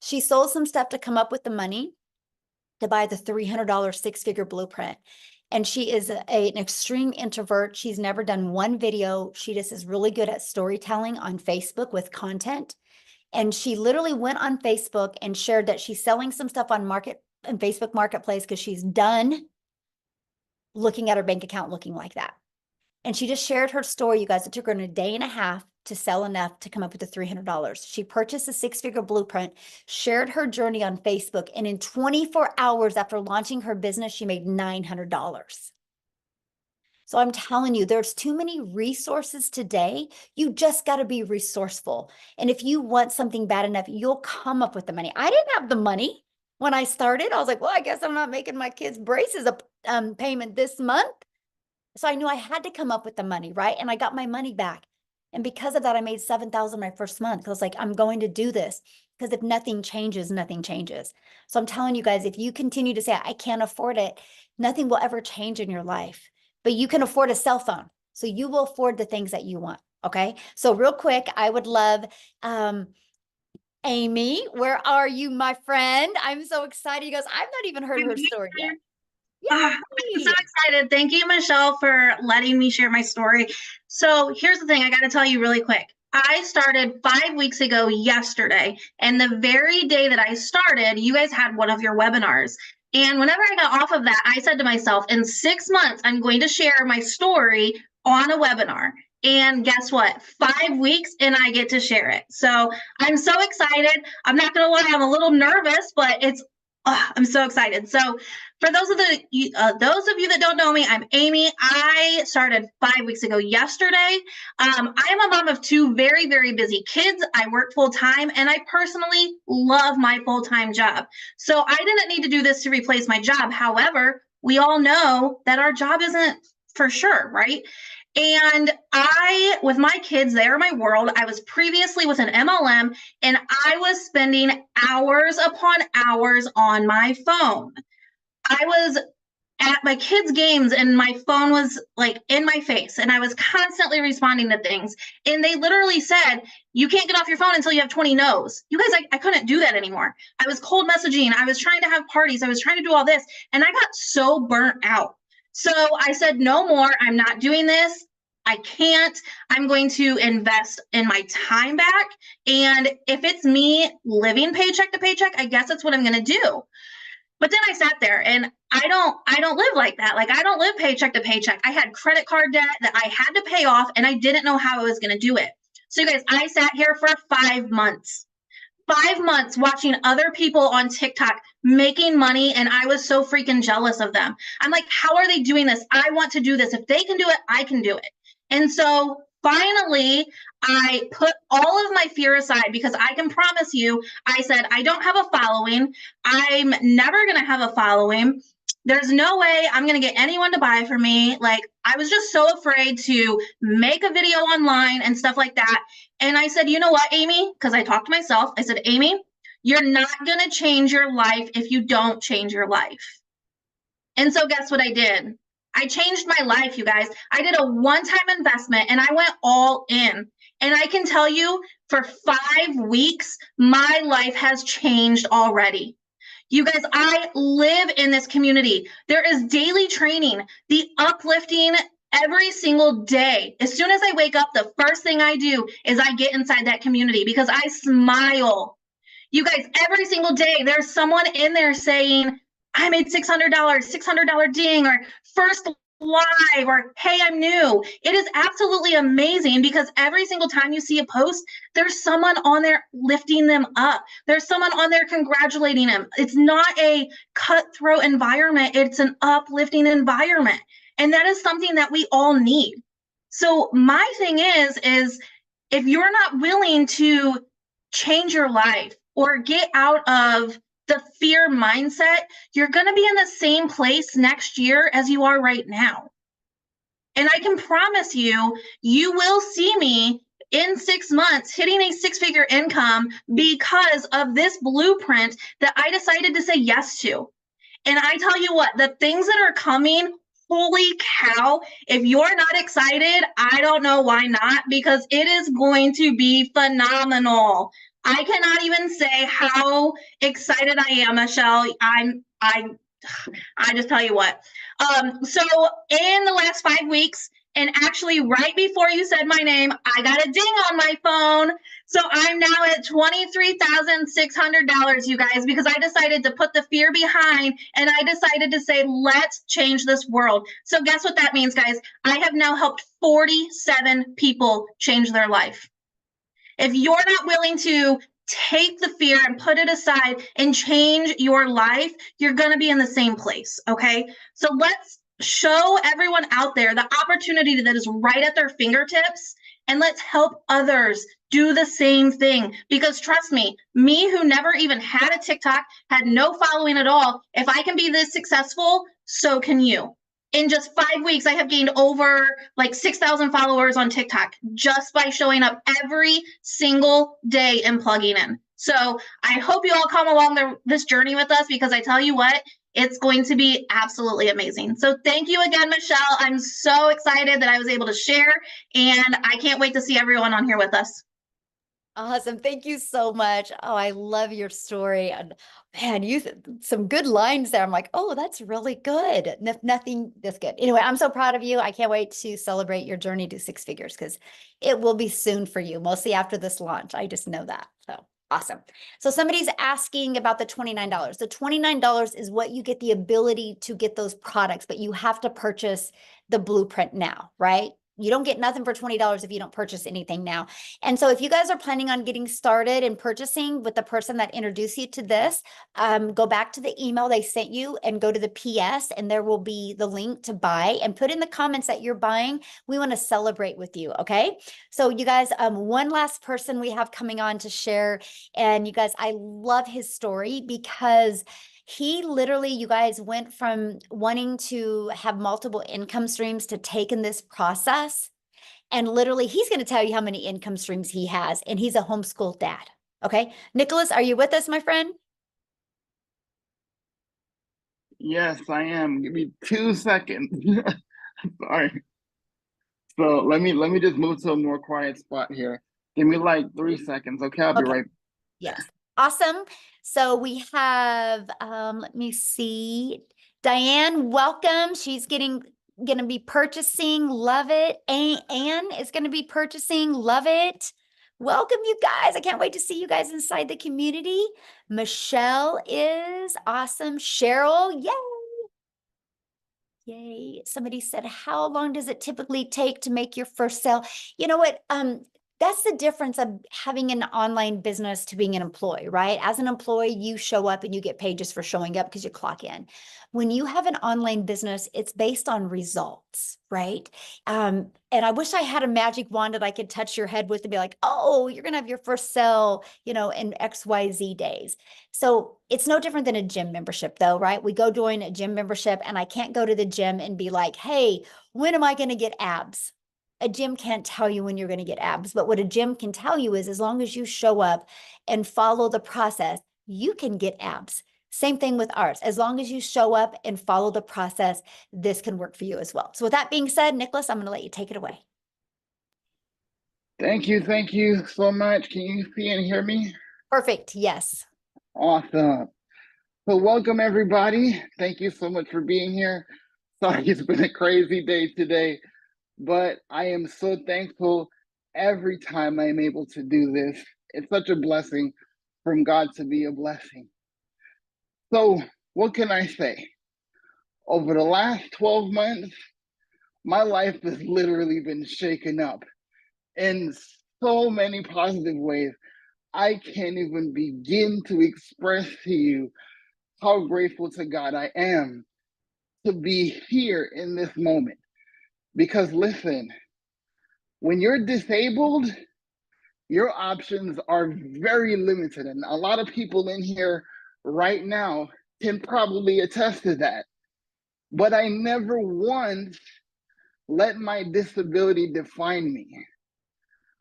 A: She sold some stuff to come up with the money to buy the $300 six-figure blueprint. And she is an extreme introvert. She's never done one video. She just is really good at storytelling on Facebook with content. And she literally went on Facebook and shared that she's selling some stuff on Facebook Marketplace because she's done looking at her bank account looking like that. And she just shared her story, you guys. It took her a day and a half to sell enough to come up with the $300. She purchased a six-figure blueprint, shared her journey on Facebook, and in 24 hours after launching her business, she made $900. So I'm telling you, there's too many resources today. You just got to be resourceful. And if you want something bad enough, you'll come up with the money. I didn't have the money when I started. I was like, well, I guess I'm not making my kids' braces a payment this month. So I knew I had to come up with the money, right? And I got my money back. And because of that, I made $7,000 my first month. I was like, I'm going to do this, because if nothing changes, nothing changes. So I'm telling you guys, if you continue to say, I can't afford it, nothing will ever change in your life. But you can afford a cell phone. So you will afford the things that you want. Okay. So real quick, I would love, Amy, where are you, my friend? I'm so excited. You guys, I've not even heard her story yet.
G: I'm so excited. Thank you, Michelle, for letting me share my story. So here's the thing. I got to tell you really quick. I started 5 weeks ago yesterday, and the very day that I started, you guys had one of your webinars. And whenever I got off of that, I said to myself, in 6 months, I'm going to share my story on a webinar. And guess what? 5 weeks and I get to share it. So I'm so excited. I'm not going to lie, I'm a little nervous, but I'm so excited. So for those of you that don't know me, I'm Amy. I started 5 weeks ago yesterday. I am a mom of two very, very busy kids. I work full time, and I personally love my full-time job. So I didn't need to do this to replace my job. However, we all know that our job isn't for sure, right? And with my kids, they are my world. I was previously with an MLM, and I was spending hours upon hours on my phone. I was at my kids' games and my phone was like in my face, and I was constantly responding to things. And they literally said, you can't get off your phone until you have 20 no's. You guys, I couldn't do that anymore. I was cold messaging. I was trying to have parties. I was trying to do all this, and I got so burnt out. So I said, no more. I'm not doing this. I can't. I'm going to invest in my time back. And if it's me living paycheck to paycheck, I guess that's what I'm going to do. But then I sat there and I don't live like that. Like, I don't live paycheck to paycheck. I had credit card debt that I had to pay off and I didn't know how I was going to do it. So you guys, I sat here for 5 months. 5 months watching other people on TikTok making money, and I was so freaking jealous of them. I'm like, how are they doing this? I want to do this. If they can do it, I can do it. And so finally, I put all of my fear aside because I can promise you, I said, I don't have a following. I'm never going to have a following. There's no way I'm going to get anyone to buy from me. Like, I was just so afraid to make a video online and stuff like that. And I said, you know what, Amy? Because I talked to myself. I said, Amy, you're not going to change your life if you don't change your life. And so guess what I did? I changed my life, you guys. I did a one-time investment and I went all in. And I can tell you, for 5 weeks, my life has changed already. You guys, I live in this community. There is daily training, the uplifting every single day. As soon as I wake up, the first thing I do is I get inside that community because I smile. You guys, every single day, there's someone in there saying, I made $600, $600 ding, or first live, or hey, I'm new. It is absolutely amazing because every single time you see a post, there's someone on there lifting them up. There's someone on there congratulating them. It's not a cutthroat environment. It's an uplifting environment. And that is something that we all need. So my thing is if you're not willing to change your life or get out of the fear mindset, you're going to be in the same place next year as you are right now. And I can promise you, you will see me in 6 months hitting a 6-figure income because of this blueprint that I decided to say yes to. And I tell you what, the things that are coming, holy cow, if you're not excited, I don't know why not, because it is going to be phenomenal. I cannot even say how excited I am, Michelle. I just tell you what. So in the last 5 weeks, and actually right before you said my name, I got a ding on my phone. So I'm now at $23,600, you guys, because I decided to put the fear behind and I decided to say, let's change this world. So guess what that means, guys? I have now helped 47 people change their life. If you're not willing to take the fear and put it aside and change your life, you're going to be in the same place. Okay. So let's show everyone out there the opportunity that is right at their fingertips, and let's help others do the same thing. Because trust me, who never even had a TikTok, had no following at all, if I can be this successful, so can you. In just 5 weeks, I have gained over like 6,000 followers on TikTok just by showing up every single day and plugging in. So I hope you all come along this journey with us, because I tell you what, it's going to be absolutely amazing. So thank you again, Michelle. I'm so excited that I was able to share, and I can't wait to see everyone on here with us.
A: Awesome. Thank you so much. Oh, I love your story. And man, some good lines there. I'm like, oh, that's really good. Nothing this good. Anyway, I'm so proud of you. I can't wait to celebrate your journey to 6 figures, because it will be soon for you, mostly after this launch. I just know that. So awesome. So somebody's asking about the $29. The $29 is what you get the ability to get those products, but you have to purchase the blueprint now, right? You don't get nothing for $20 if you don't purchase anything now. And so if you guys are planning on getting started and purchasing with the person that introduced you to this, go back to the email they sent you and go to the PS, and there will be the link to buy, and put in the comments that you're buying. We want to celebrate with you. Okay. So you guys, one last person we have coming on to share. And you guys, I love his story, because he literally, you guys, went from wanting to have multiple income streams to taking this process. And literally, he's going to tell you how many income streams he has. And he's a homeschool dad. Okay. Nicholas, are you with us, my friend?
H: Yes, I am. Give me 2 seconds. Sorry. So let me just move to a more quiet spot here. Give me like 3 seconds. Okay, I'll be right.
A: Yes. Awesome. So we have, let me see, Diane, welcome. She's getting going to be purchasing. Love it. Anne is going to be purchasing. Love it. Welcome, you guys. I can't wait to see you guys inside the community. Michelle is awesome. Cheryl, yay. Yay. Somebody said, how long does it typically take to make your first sale? You know what? That's the difference of having an online business to being an employee, right? As an employee, you show up and you get paid just for showing up because you clock in. When you have an online business, it's based on results, right? And I wish I had a magic wand that I could touch your head with and be like, oh, you're going to have your first sale, you know, in XYZ days. So it's no different than a gym membership though, right? We go join a gym membership and I can't go to the gym and be like, hey, when am I going to get abs? A gym can't tell you when you're going to get abs, but what a gym can tell you is as long as you show up and follow the process, you can get abs. Same thing with ours. As long as you show up and follow the process, this can work for you as well. So with that being said, Nicholas, I'm going to let you take it away.
H: Thank you so much. Can you see and hear me?
A: Perfect. Yes.
H: Awesome. So welcome everybody. Thank you so much for being here. Sorry, it's been a crazy day today, but I am so thankful every time I am able to do this. It's such a blessing from God to be a blessing. So what can I say? Over the last 12 months, my life has literally been shaken up in so many positive ways. I can't even begin to express to you how grateful to God I am to be here in this moment. Because listen, when you're disabled, your options are very limited. And a lot of people in here right now can probably attest to that. But I never once let my disability define me.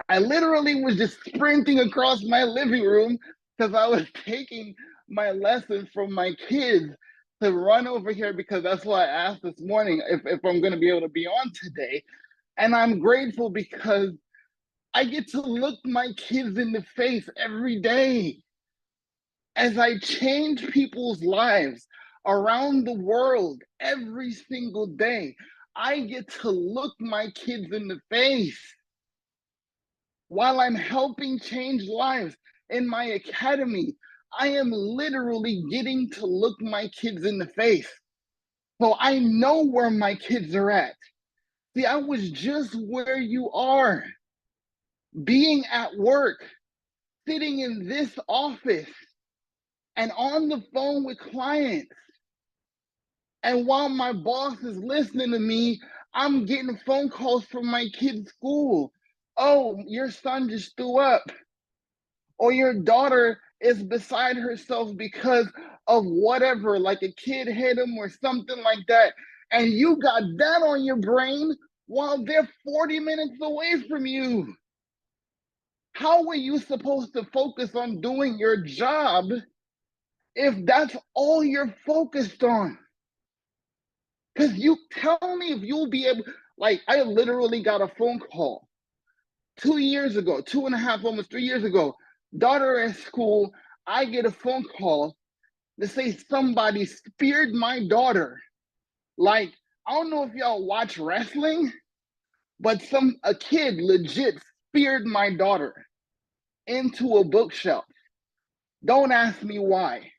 H: I literally was just sprinting across my living room because I was taking my lessons from my kids to run over here because that's why I asked this morning if I'm going to be able to be on today. And I'm grateful because I get to look my kids in the face every day as I change people's lives around the world every single day. I get to look my kids in the face while I'm helping change lives in my academy. I am literally getting to look my kids in the face. So I know where my kids are at. See, I was just where you are, being at work, sitting in this office and on the phone with clients. And while my boss is listening to me, I'm getting phone calls from my kid's school. Oh, your son just threw up. Or your daughter is beside herself because of whatever, like a kid hit him or something like that. And you got that on your brain while they're 40 minutes away from you. How are you supposed to focus on doing your job if that's all you're focused on? Because you tell me if you'll be able, like, I literally got a phone call 2 years ago, 2.5, almost 3 years ago, daughter at school, I get a phone call to say somebody speared my daughter. Like, I don't know if y'all watch wrestling, but a kid legit speared my daughter into a bookshelf. Don't ask me why.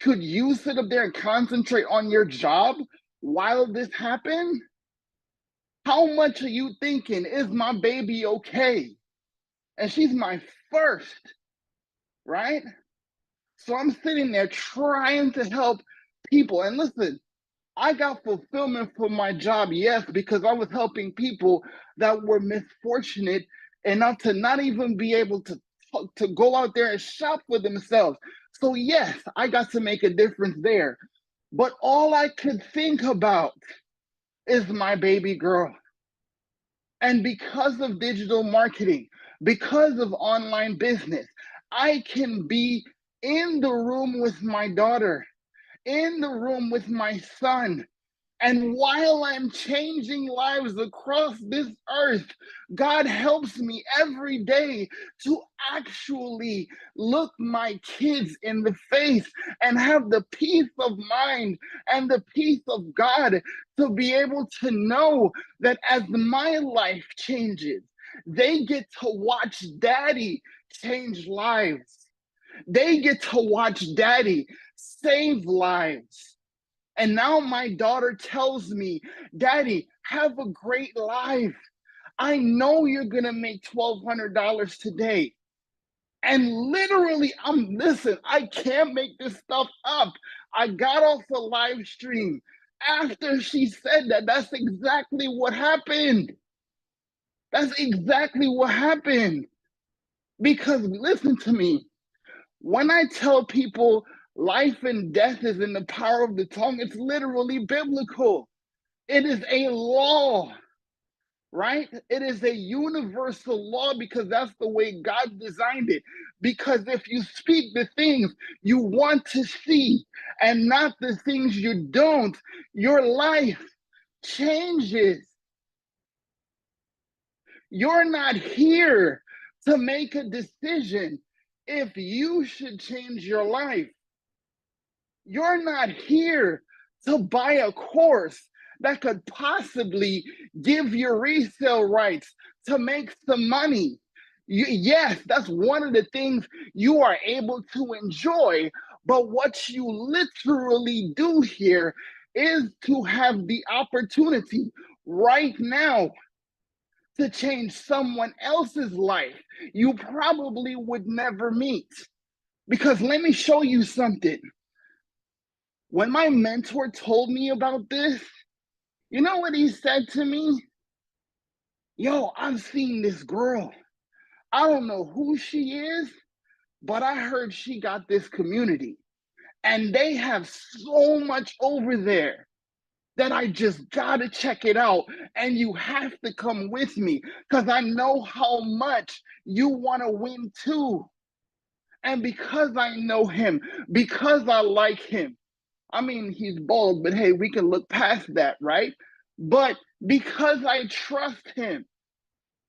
H: Could you sit up there and concentrate on your job while this happened? How much are you thinking, is my baby okay? And she's my first, right? So I'm sitting there trying to help people. And listen, I got fulfillment from my job, yes, because I was helping people that were misfortunate enough to not even be able to go out there and shop for themselves. So yes, I got to make a difference there. But all I could think about is my baby girl. And because of digital marketing, because of online business, I can be in the room with my daughter, in the room with my son, And while I'm changing lives across this earth, God helps me every day to actually look my kids in the face and have the peace of mind and the peace of God to be able to know that as my life changes, they get to watch daddy change lives. They get to watch daddy save lives. And now my daughter tells me, Daddy, have a great life. I know you're going to make $1,200 today. And literally, listen, I can't make this stuff up. I got off a live stream after she said that. That's exactly what happened. That's exactly what happened. Because listen to me, when I tell people life and death is in the power of the tongue, it's literally biblical. It is a law, right? It is a universal law because that's the way God designed it. Because if you speak the things you want to see and not the things you don't, your life changes. You're not here to make a decision if you should change your life. You're not here to buy a course that could possibly give you resale rights to make some money. Yes, that's one of the things you are able to enjoy, but what you literally do here is to have the opportunity right now to change someone else's life you probably would never meet. Because let me show you something. When my mentor told me about this, you know what he said to me? Yo, I've seen this girl. I don't know who she is, but I heard she got this community. And they have so much over there that I just gotta check it out. And you have to come with me because I know how much you wanna win too. And because I know him, because I like him, I mean, he's bald, but hey, we can look past that, right? But because I trust him,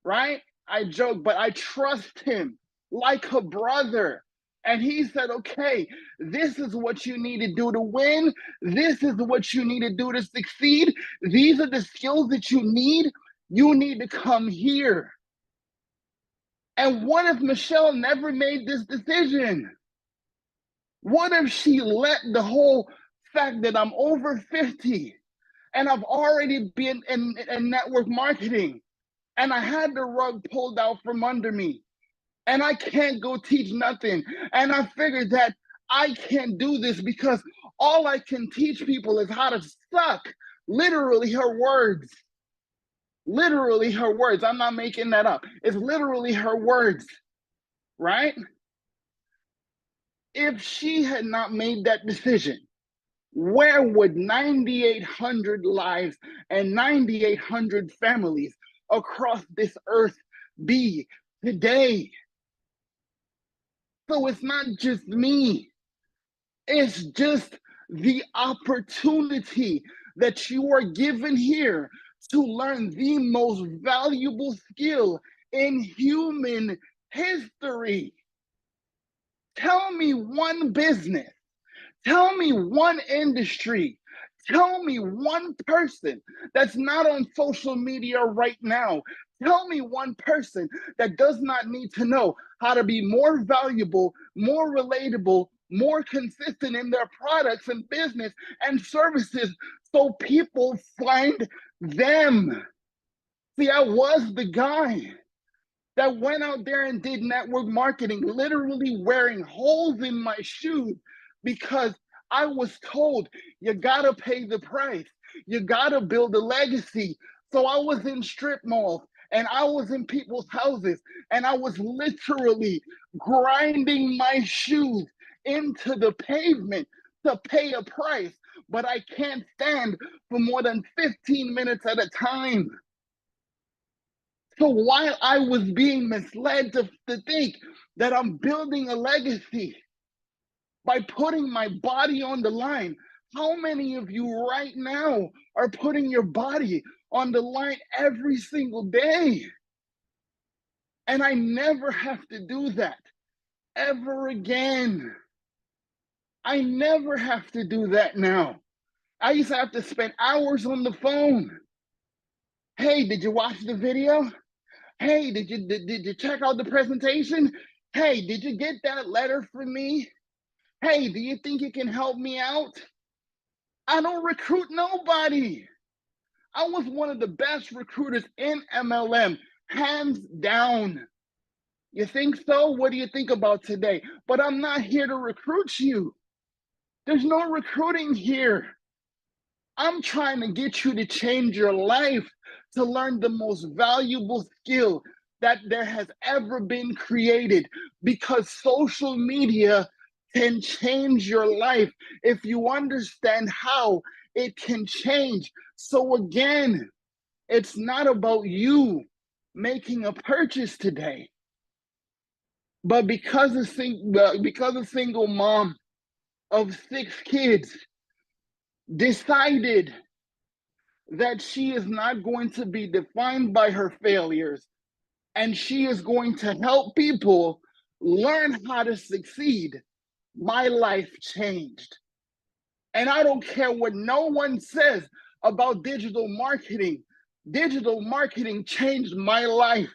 H: right? I joke, but I trust him like a brother. And he said, okay, this is what you need to do to win. This is what you need to do to succeed. These are the skills that you need. You need to come here. And what if Michelle never made this decision? What if she let the whole fact that I'm over 50 and I've already been in network marketing and I had the rug pulled out from under me and I can't go teach nothing. And I figured that I can't do this because all I can teach people is how to suck. Literally her words. Literally her words. I'm not making that up. It's literally her words, right? If she had not made that decision, where would 9,800 lives and 9,800 families across this earth be today? So it's not just me. It's just the opportunity that you are given here to learn the most valuable skill in human history. Tell me one business. Tell me one industry. Tell me one person that's not on social media right now. Tell me one person that does not need to know how to be more valuable, more relatable, more consistent in their products and business and services so people find them. See, I was the guy that went out there and did network marketing, literally wearing holes in my shoes because I was told you gotta pay the price. You gotta build a legacy. So I was in strip malls and I was in people's houses and I was literally grinding my shoes into the pavement to pay a price. But I can't stand for more than 15 minutes at a time. So while I was being misled to think that I'm building a legacy by putting my body on the line, How many of you right now are putting your body on the line every single day? And I never have to do that ever again. I never have to do that now. I used to have to spend hours on the phone. Hey, did you watch the video? Hey, did you check out the presentation? Hey, did you get that letter from me? Hey, do you think you can help me out? I don't recruit nobody. I was one of the best recruiters in MLM, hands down. You think so? What do you think about today? But I'm not here to recruit you. There's no recruiting here. I'm trying to get you to change your life, to learn the most valuable skill that there has ever been created, because social media can change your life if you understand how it can change. So again, it's not about you making a purchase today, but because a single mom of 6 kids decided that she is not going to be defined by her failures, and she is going to help people learn how to succeed, my life changed. And I don't care what no one says about digital marketing. Digital marketing changed my life,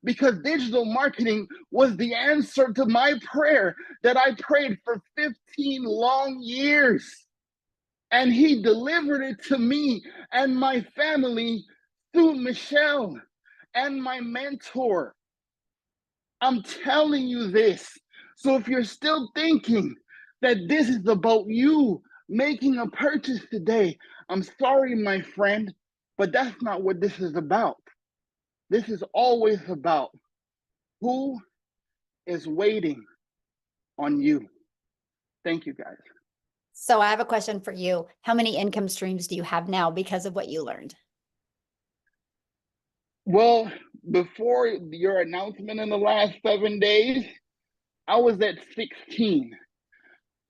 H: because digital marketing was the answer to my prayer that I prayed for 15 long years. And he delivered it to me and my family through Michelle and my mentor. I'm telling you this. So if you're still thinking that this is about you making a purchase today, I'm sorry, my friend, but that's not what this is about. This is always about who is waiting on you. Thank you, guys.
A: So I have a question for you. How many income streams do you have now because of what you learned?
H: Well, before your announcement in the last 7 days, I was at 16.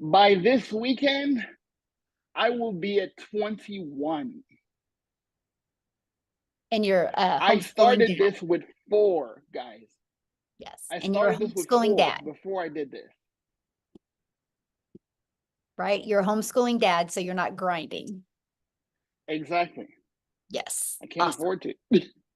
H: By this weekend, I will be at 21.
A: And you're
H: I
A: homeschooling
H: started
A: dad.
H: this with 4, guys.
A: Yes.
H: I
A: And you're a
H: started this with
A: homeschooling
H: 4
A: dad,
H: before I did this.
A: right? You're a homeschooling dad, so you're not grinding.
H: Exactly.
A: Yes.
H: I can't
A: Awesome.
H: afford to.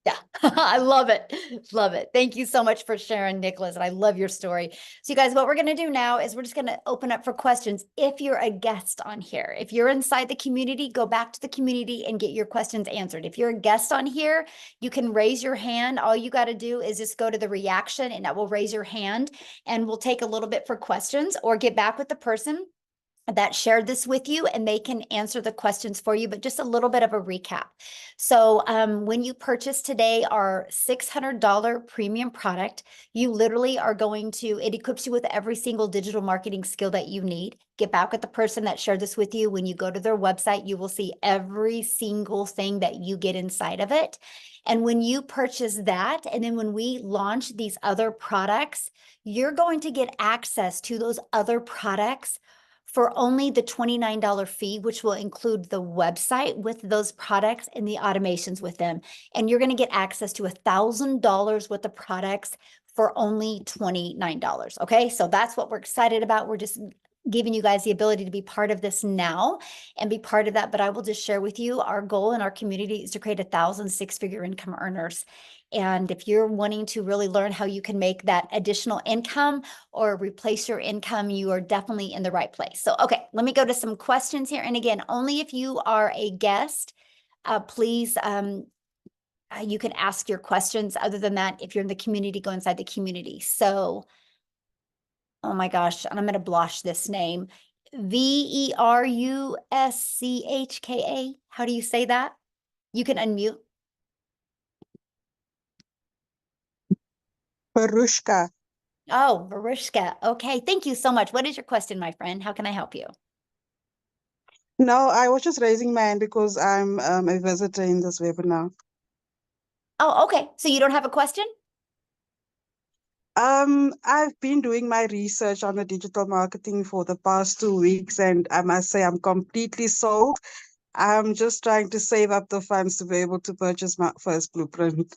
A: Yeah, I love it. Love it. Thank you so much for sharing, Nicholas. And I love your story. So you guys, what we're going to do now is we're just going to open up for questions. If you're a guest on here, if you're inside the community, go back to the community and get your questions answered. If you're a guest on here, you can raise your hand. All you got to do is just go to the reaction and that will raise your hand, and we'll take a little bit for questions, or get back with the person that shared this with you and they can answer the questions for you. But just a little bit of a recap. So when you purchase today our $600 premium product, you literally are going to, it equips you with every single digital marketing skill that you need. Get back with the person that shared this with you. When you go to their website, you will see every single thing that you get inside of it. And when you purchase that, and then when we launch these other products, you're going to get access to those other products for only the $29 fee, which will include the website with those products and the automations with them. And you're going to get access to $1,000 worth of products for only $29. Okay, so that's what we're excited about. We're just giving you guys the ability to be part of this now and be part of that. But I will just share with you, our goal in our community is to create 1,000 six-figure income earners. And if you're wanting to really learn how you can make that additional income or replace your income, you are definitely in the right place. So, okay, let me go to some questions here. And again, only if you are a guest, please, you can ask your questions. Other than that, if you're in the community, go inside the community. So, oh my gosh, and I'm going to blush this name. Veruschka. How do you say that? You can unmute.
I: Barushka.
A: Oh, Veruschka. Okay, thank you so much. What is your question, my friend? How can I help you?
I: No, I was just raising my hand because I'm a visitor in this webinar.
A: Oh, okay. So you don't have a question?
I: I've been doing my research on the digital marketing for the past 2 weeks, and I must say I'm completely sold. I'm just trying to save up the funds to be able to purchase my first blueprint.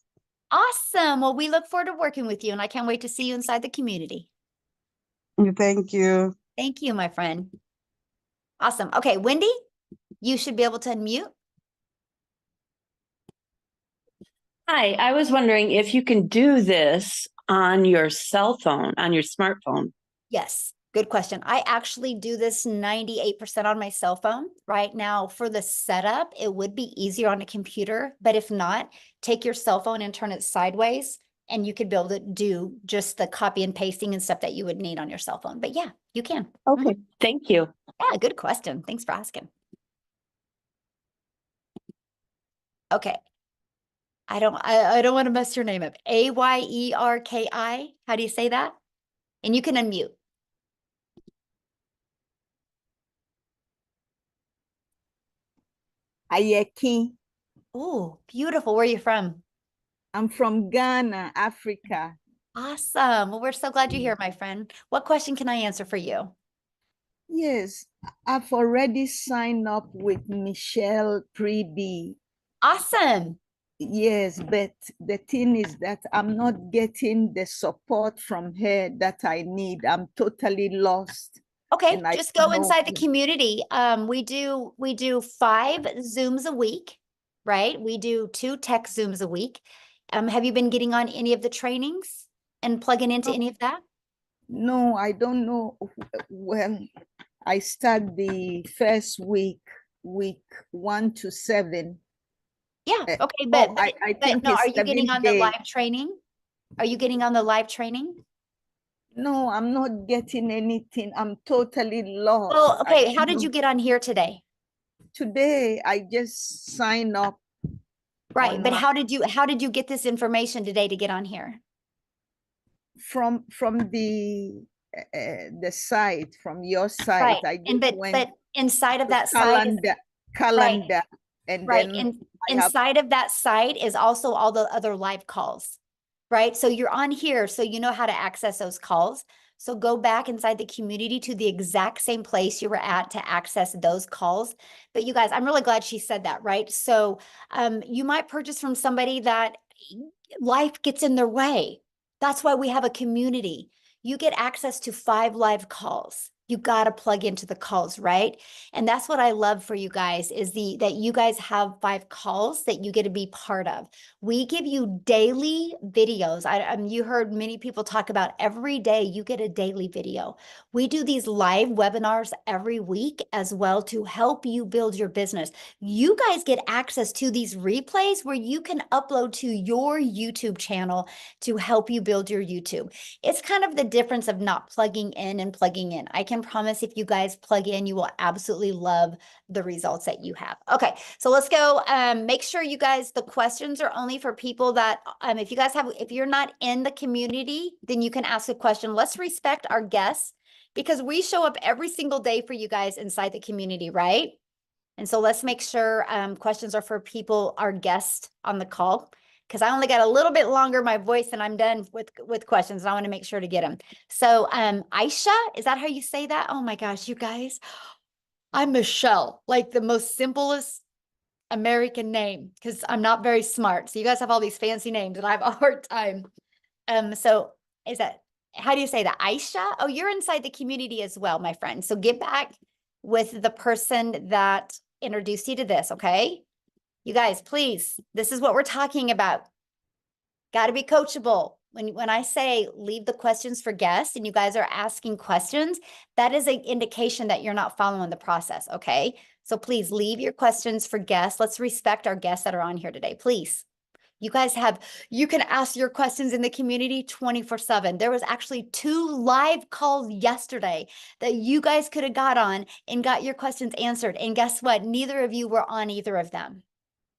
A: Awesome. Well, we look forward to working with you, and I can't wait to see you inside the community.
I: Thank you.
A: Thank you, my friend. Awesome. Okay, Wendy, you should be able to unmute.
J: Hi, I was wondering if you can do this on your cell phone, on your smartphone.
A: Yes, good question. I actually do this 98% on my cell phone right now. For the setup, it would be easier on a computer, but if not, take your cell phone and turn it sideways, and you could be able to do just the copy and pasting and stuff that you would need on your cell phone. But yeah, you can.
J: Okay, thank you.
A: Yeah, good question. Thanks for asking. Okay. I don't want to mess your name up. Ayerki. How do you say that? And you can unmute.
K: Ayeki.
A: Oh, beautiful. Where are you from?
K: I'm from Ghana, Africa.
A: Awesome. Well, we're so glad you're here, my friend. What question can I answer for you?
K: Yes, I've already signed up with Michelle Preby.
A: Awesome.
K: Yes, but the thing is that I'm not getting the support from her that I need. I'm totally lost.
A: Okay,
K: and I
A: just go
K: don't know-
A: inside the community. We do 5 Zooms a week, right? We do 2 tech Zooms a week. Have you been getting on any of the trainings and plugging into any of that?
K: No, I don't know. Well, I start the first week 1 to 7.
A: Yeah, okay,
K: Oh,
A: but
K: I think
A: no,
K: it's
A: are you getting
K: 7
A: on the
K: days.
A: live training? Are you getting on the live training?
K: No, I'm not getting anything. I'm totally lost.
A: Well, okay,
K: I
A: how did you get on here today?
K: Today, I just signed up.
A: Right, but
K: online
A: how did you get this information today to get on here?
K: from the site, from your site.
A: Right,
K: I
A: and
K: just
A: but
K: went
A: inside of
K: to
A: that site is
K: calendar, and
A: right,
K: then
A: and
K: I have
A: inside of that site is also all the other live calls, right? So you're on here, so you know how to access those calls. So go back inside the community to the exact same place you were at to access those calls. But you guys, I'm really glad she said that, right? So you might purchase from somebody that life gets in their way. That's why we have a community. You get access to 5 live calls. You got to plug into the calls, right? And that's what I love for you guys is that you guys have 5 calls that you get to be part of. We give you daily videos. You heard many people talk about every day you get a daily video. We do these live webinars every week as well to help you build your business. You guys get access to these replays where you can upload to your YouTube channel to help you build your YouTube. It's kind of the difference of not plugging in and plugging in. I can promise if you guys plug in, you will absolutely love the results that you have. Okay, so let's go. Make sure you guys, the questions are only for people that, if you're not in the community, then you can ask a question. Let's respect our guests because we show up every single day for you guys inside the community, right? And so let's make sure questions are for people, our guests on the call, because I only got a little bit longer my voice and I'm done with questions. And I want to make sure to get them. So Aisha, is that how you say that? Oh my gosh, you guys, I'm Michelle, like the most simplest American name because I'm not very smart. So you guys have all these fancy names and I have a hard time. So how do you say that? Aisha? Oh, you're inside the community as well, my friend. So get back with the person that introduced you to this, okay? You guys, please, this is what we're talking about. Got to be coachable. When I say leave the questions for guests and you guys are asking questions, that is an indication that you're not following the process, okay? So please leave your questions for guests. Let's respect our guests that are on here today, please. You guys you can ask your questions in the community 24/7. There was actually 2 live calls yesterday that you guys could have got on and got your questions answered. And guess what? Neither of you were on either of them.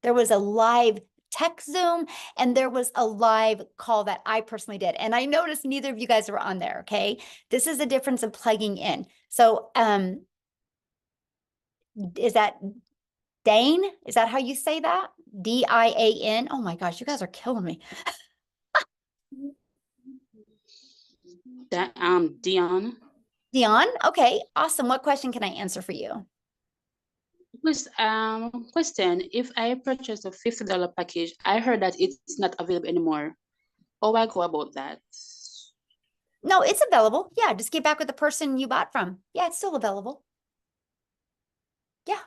A: There was a live tech Zoom and there was a live call that I personally did. And I noticed neither of you guys were on there, okay? This is the difference of plugging in. So is that Dane? Is that how you say that? D-I-A-N? Oh my gosh, you guys are killing me.
L: Dion.
A: Dion, okay, awesome. What question can I answer for you?
L: Please, question: if I purchase a $50 package, I heard that it's not available anymore. How do I go about that?
A: No, it's available. Yeah, just get back with the person you bought from. Yeah, it's still available. Yeah.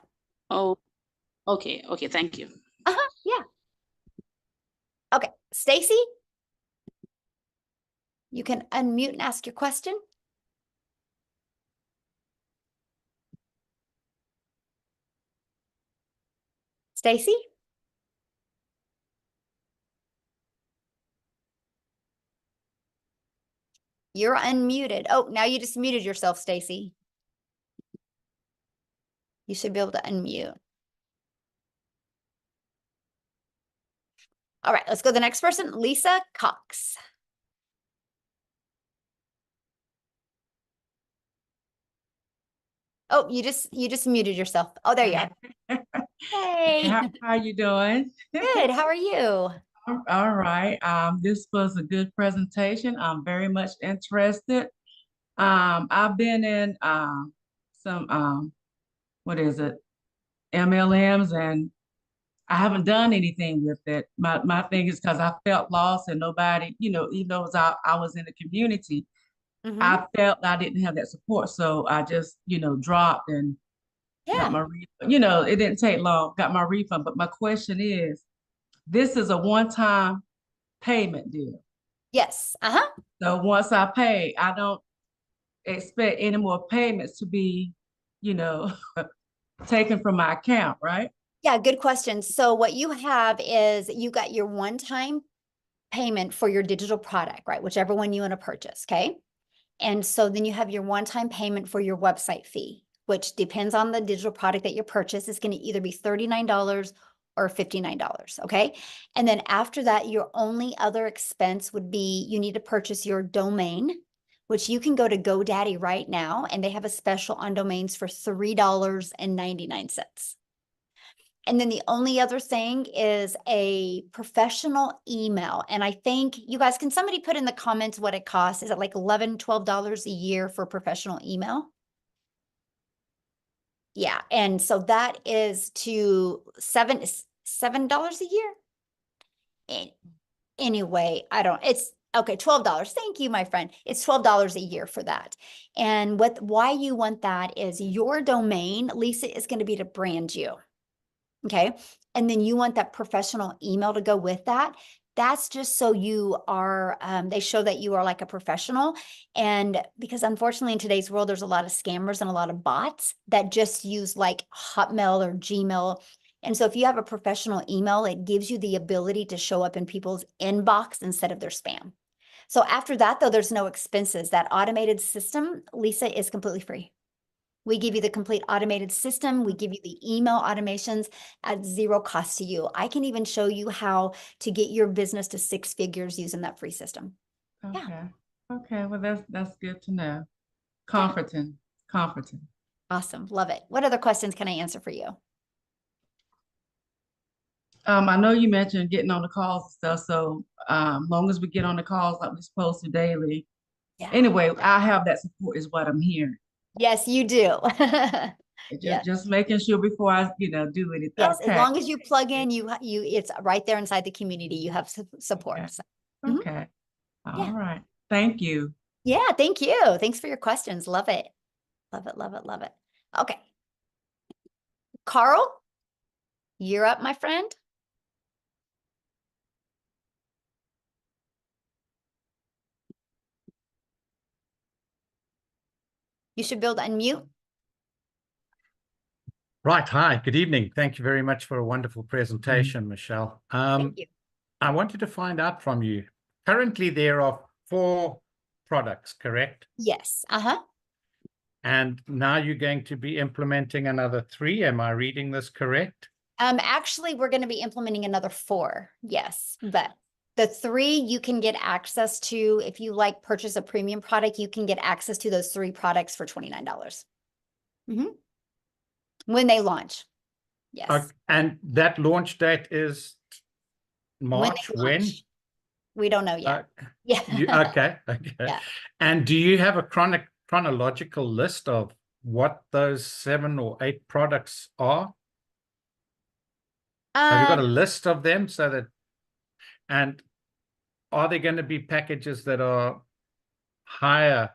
L: Oh, okay. Okay, thank you.
A: Yeah. Okay, Stacy, you can unmute and ask your question. Stacy? You're unmuted. Oh, now you just muted yourself, Stacy. You should be able to unmute. All right, let's go to the next person, Lisa Cox. Oh, you just muted yourself. Oh, there you are. Hey.
M: How you doing?
A: Good. How are you?
M: All right. This was a good presentation. I'm very much interested. I've been in some what is it? MLMs, and I haven't done anything with it. My thing is because I felt lost and nobody, even though I was in the community, I felt I didn't have that support. So I just, dropped and got my refund. It didn't take long, got my refund. But my question is, this is a one-time payment deal.
A: Yes.
M: So once I pay, I don't expect any more payments to be, taken from my account, right?
A: Yeah, good question. So what you have is you got your one-time payment for your digital product, right? Whichever one you want to purchase, okay? And so then you have your one-time payment for your website fee, which depends on the digital product that you purchase. It's going to either be $39 or $59, okay? And then after that, your only other expense would be you need to purchase your domain, which you can go to GoDaddy right now, and they have a special on domains for $3.99. And then the only other thing is a professional email. And I think you guys, can somebody put in the comments what it costs? Is it like $11, $12 a year for professional email? Yeah. And so that is to $7 a year. Anyway, it's okay, $12. Thank you, my friend. It's $12 a year for that. And why you want that is your domain, Lisa, is going to be to brand you. Okay. And then you want that professional email to go with that. That's just so you are, they show that you are like a professional. And because unfortunately in today's world, there's a lot of scammers and a lot of bots that just use like Hotmail or Gmail. And so if you have a professional email, it gives you the ability to show up in people's inbox instead of their spam. So after that, though, there's no expenses. That automated system, Lisa, is completely free. We give you the complete automated system. We give you the email automations at zero cost to you. I can even show you how to get your business to 6 figures using that free system.
M: Okay.
A: Yeah.
M: Okay. Well, that's good to know. Comforting.
A: Awesome. Love it. What other questions can I answer for you?
M: I know you mentioned getting on the calls and stuff. So long as we get on the calls like we're supposed to daily.
A: Yeah.
M: Anyway, I have that support is what I'm hearing.
A: Yes, you do.
M: Just making sure before I, do anything.
A: Yes,
M: Okay.
A: as long as you plug in, it's right there inside the community. You have support.
M: Okay.
A: So,
M: Okay. All right. Thank you.
A: Yeah, thank you. Thanks for your questions. Love it. Love it, love it, love it. Okay. Carl, you're up, my friend. You should be able to unmute.
N: Right. Hi, good evening. Thank you very much for a wonderful presentation, Michelle.
A: Thank you.
N: I wanted to find out from you. Currently, there are 4 products, correct?
A: Yes.
N: And now you're going to be implementing another 3. Am I reading this correct?
A: Actually, we're going to be implementing another 4. Yes, but the 3 you can get access to. If you purchase a premium product, you can get access to those 3 products for $29. When they launch. Yes.
N: And that launch date is March when?
A: We don't know yet. Yeah.
N: Okay.
A: Yeah.
N: And do you have a chronological list of what those 7 or 8 products are? Have you got a list of them so that, and are there going to be packages that are higher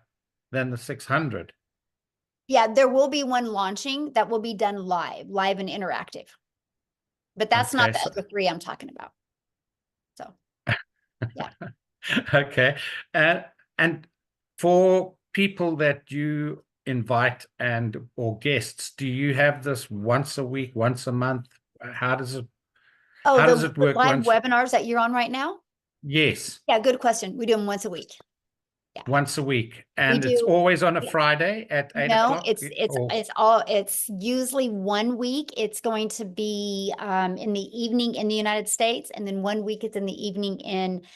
N: than the 600?
A: Yeah, there will be one launching that will be done live and interactive. But that's not
N: Okay,
A: the other 3 I'm talking about. So, yeah.
N: Okay. And for people that you invite or guests, do you have this once a week, once a month? How does it
A: Oh,
N: how
A: the
N: does it work
A: live
N: once?
A: webinars that you're on right now?
N: Yes,
A: Yeah, good question. We do them once a week. Yeah.
N: once a week.
A: We
N: And it's
A: do.
N: always on a
A: Yeah.
N: Friday at 8
A: No,
N: o'clock?
A: it's usually 1 week. It's going to be in the evening in the United States, and then 1 week it's in the evening in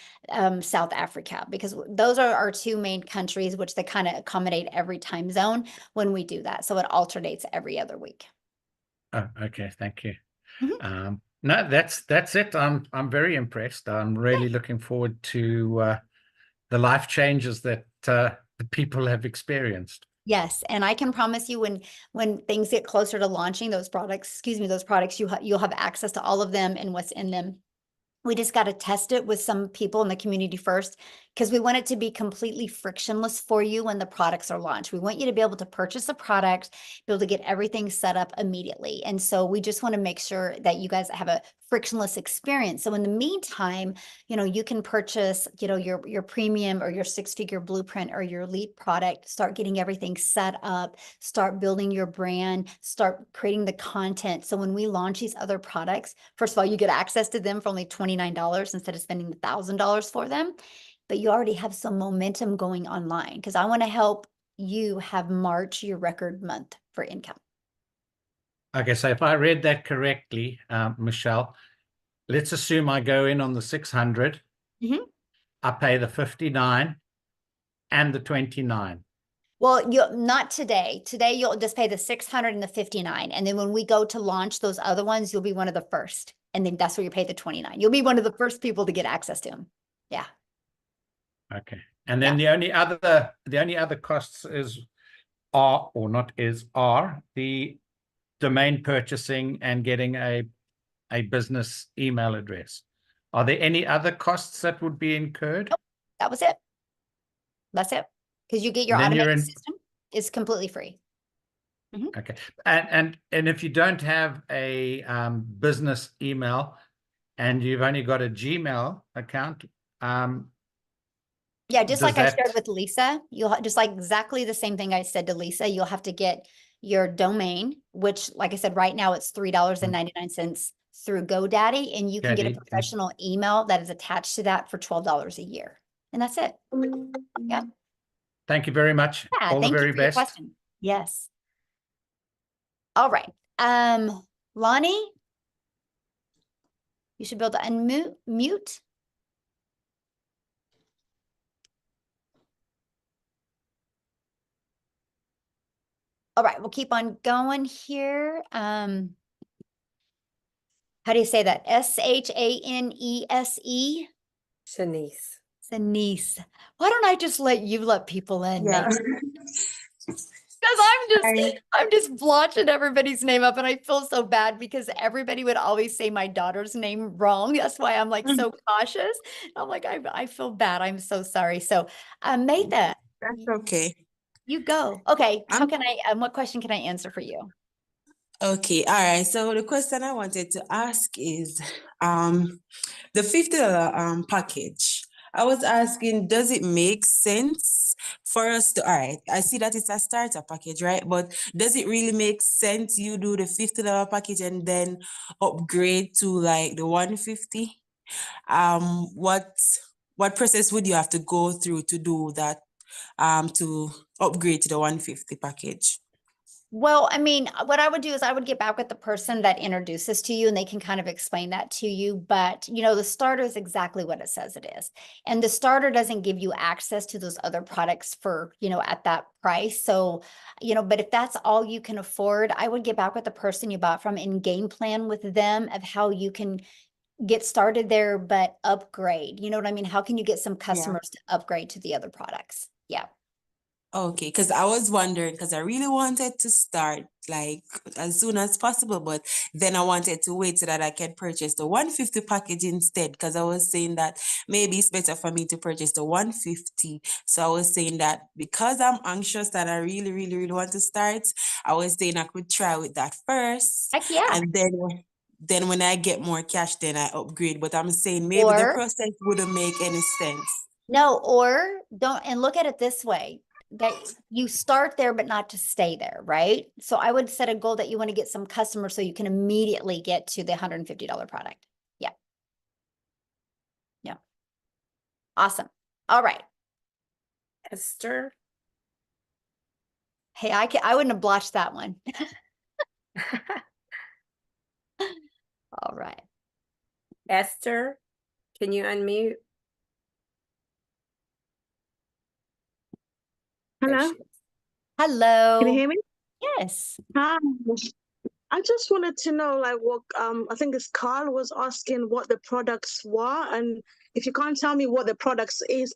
A: South Africa, because those are our 2 main countries, which they kind of accommodate every time zone when we do that. So it alternates every other week.
N: Oh, okay, thank you.
A: Mhm.
N: No, that's it. I'm very impressed. I'm really looking forward to the life changes that the people have experienced.
A: Yes, and I can promise you when things get closer to launching those products, you'll have access to all of them and what's in them. We just got to test it with some people in the community first, because we want it to be completely frictionless for you when the products are launched. We want you to be able to purchase a product, be able to get everything set up immediately. And so we just want to make sure that you guys have a frictionless experience. So in the meantime, you can purchase, your premium or your 6-figure blueprint or your elite product, start getting everything set up, start building your brand, start creating the content. So when we launch these other products, first of all, you get access to them for only $29 instead of spending $1,000 for them. But you already have some momentum going online, because I want to help you have March your record month for income.
N: Okay, so if I read that correctly, Michelle, let's assume I go in on the 600. I pay the 59 and the 29.
A: Well, not today. Today you'll just pay the 600 and the 59. And then when we go to launch those other ones, you'll be one of the first. And then that's where you pay the 29. You'll be one of the first people to get access to them. Yeah.
N: Okay. And then the only other costs are the domain purchasing and getting a business email address. Are there any other costs that would be incurred?
A: Nope, that was it. That's it. Because you get your automated system. It's completely free.
N: Okay. And if you don't have a business email and you've only got a Gmail account,
A: yeah, just like I shared with Lisa, you'll just like exactly the same thing I said to Lisa. You'll have to get your domain, which, like I said, right now it's $3.99 through GoDaddy, and you can get a professional email that is attached to that for $12 a year, and that's it. Yeah.
N: Thank you very much.
A: Yeah,
N: All the very
A: for your
N: best.
A: question. Yes. All right. Lonnie, you should be able to unmute. All right, we'll keep on going here. How do you say that? Shanese?
B: Shanice.
A: Shanice. Why don't I just let people in?
O: Yeah.
A: Because I'm just blotching everybody's name up, and I feel so bad because everybody would always say my daughter's name wrong. That's why I'm like so cautious. I'm like, I feel bad. I'm so sorry. So Maytha.
O: That's okay.
A: You go. Okay. How can I, what question can I answer for you?
O: Okay, all right. So the question I wanted to ask is the $50 package. I was asking, does it make sense for us to, all right, I see that it's a starter package, right? But does it really make sense you do the $50 package and then upgrade to like the 150? What process would you have to go through to do that, to upgrade to the 150 package?
A: Well, I mean, what I would do is I would get back with the person that introduces to you, and they can kind of explain that to you. But, the starter is exactly what it says it is. And the starter doesn't give you access to those other products for, at that price. So, but if that's all you can afford, I would get back with the person you bought from and game plan with them of how you can get started there, but upgrade? You know what I mean? How can you get some customers to upgrade to the other products? Yeah.
O: Okay, because I was wondering, because I really wanted to start like as soon as possible, but then I wanted to wait so that I can purchase the 150 package instead, because I was saying that maybe it's better for me to purchase the 150. So I was saying that because I'm anxious that I really, really, really want to start, I was saying I could try with that first.
A: Heck yeah.
O: And then when I get more cash, then I upgrade. But I'm saying maybe the
A: Or
O: process wouldn't make any sense.
A: no, or don't, and look at it this way, that you start there, but not to stay there, right? So I would set a goal that you want to get some customers so you can immediately get to the $150 product. Yeah. Yeah. Awesome. All right.
B: Esther.
A: Hey, I wouldn't have blotched that one. All right.
B: Esther, can you unmute?
P: Hello?
A: Hello.
P: Can you hear me?
A: Yes.
P: Hi. I just wanted to know, like, what I think it's Carl was asking what the products were, and if you can't tell me what the products is,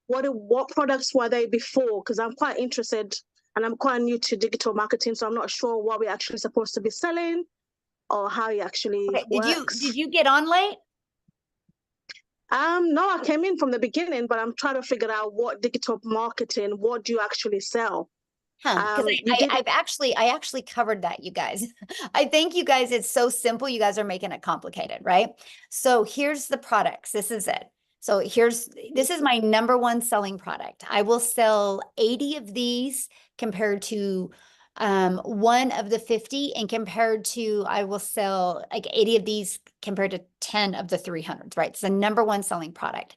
P: what products were they before? Because I'm quite interested, and I'm quite new to digital marketing, so I'm not sure what we're actually supposed to be selling or how it actually works.
A: Did you get on late?
P: No, I came in from the beginning, but I'm trying to figure out what digital marketing, what do you actually sell?
A: Because I actually covered that, you guys. I think you guys, it's so simple. You guys are making it complicated, right? So here's the products. This is it. So this is my number one selling product. I will sell 80 of these compared to one of the 50, and compared to, I will sell like 80 of these compared to 10 of the 300s, right? It's the number one selling product.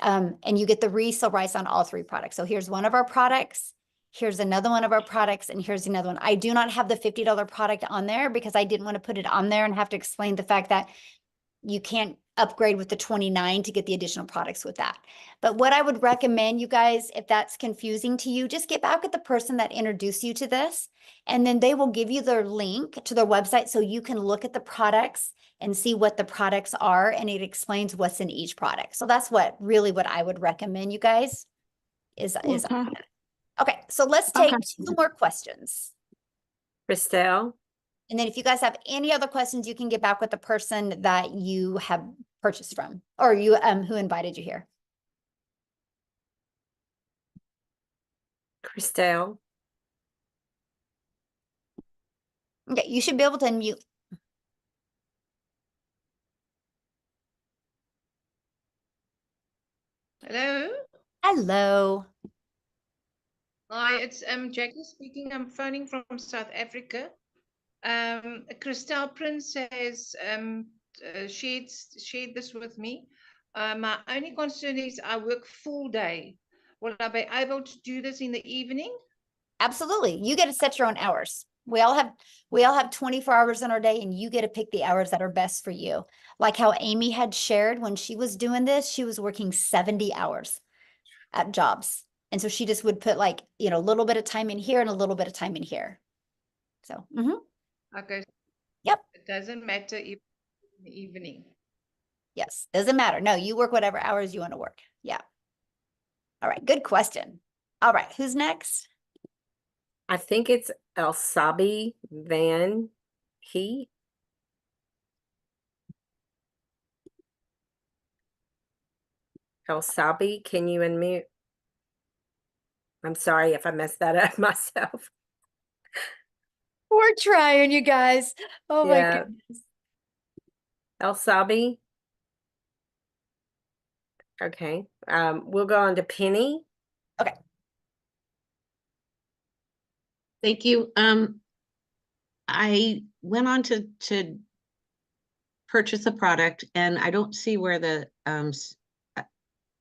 A: And you get the resale rights on all three products. So here's one of our products. Here's another one of our products, and here's another one. I do not have the $50 product on there because I didn't want to put it on there and have to explain the fact that you can't upgrade with the 29 to get the additional products with that. But what I would recommend, you guys, if that's confusing to you, just get back with the person that introduced you to this, and then they will give you their link to their website so you can look at the products and see what the products are, and it explains what's in each product. So that's what I would recommend, you guys, is okay, so let's take 2 more questions.
B: Christelle.
A: And then if you guys have any other questions, you can get back with the person that you have purchased from, or you who invited you here.
B: Christelle.
A: Okay, you should be able to unmute.
Q: Hello.
A: Hello.
Q: Hi, it's Jackie speaking. I'm phoning from South Africa. Christelle Prince has shared this with me. My only concern is I work full day. Will I be able to do this in the evening?
A: Absolutely. You get to set your own hours. We all have 24 hours in our day, and you get to pick the hours that are best for you. Like how Amy had shared when she was doing this, she was working 70 hours at jobs. And so she just would put like, a little bit of time in here and a little bit of time in here. So,
Q: Okay.
A: Yep.
Q: It doesn't matter if in the evening.
A: Yes, doesn't matter. No, you work whatever hours you want to work. Yeah. All right, good question. All right, who's next?
B: I think it's Elsabi Van He. Elsabi, can you unmute? I'm sorry if I messed that up myself.
A: We're trying, you guys. Oh my
B: Yeah.
A: goodness.
B: Elsabi. Okay. We'll go on to Penny.
A: Okay.
R: Thank you. I went on to purchase a product, and I don't see where the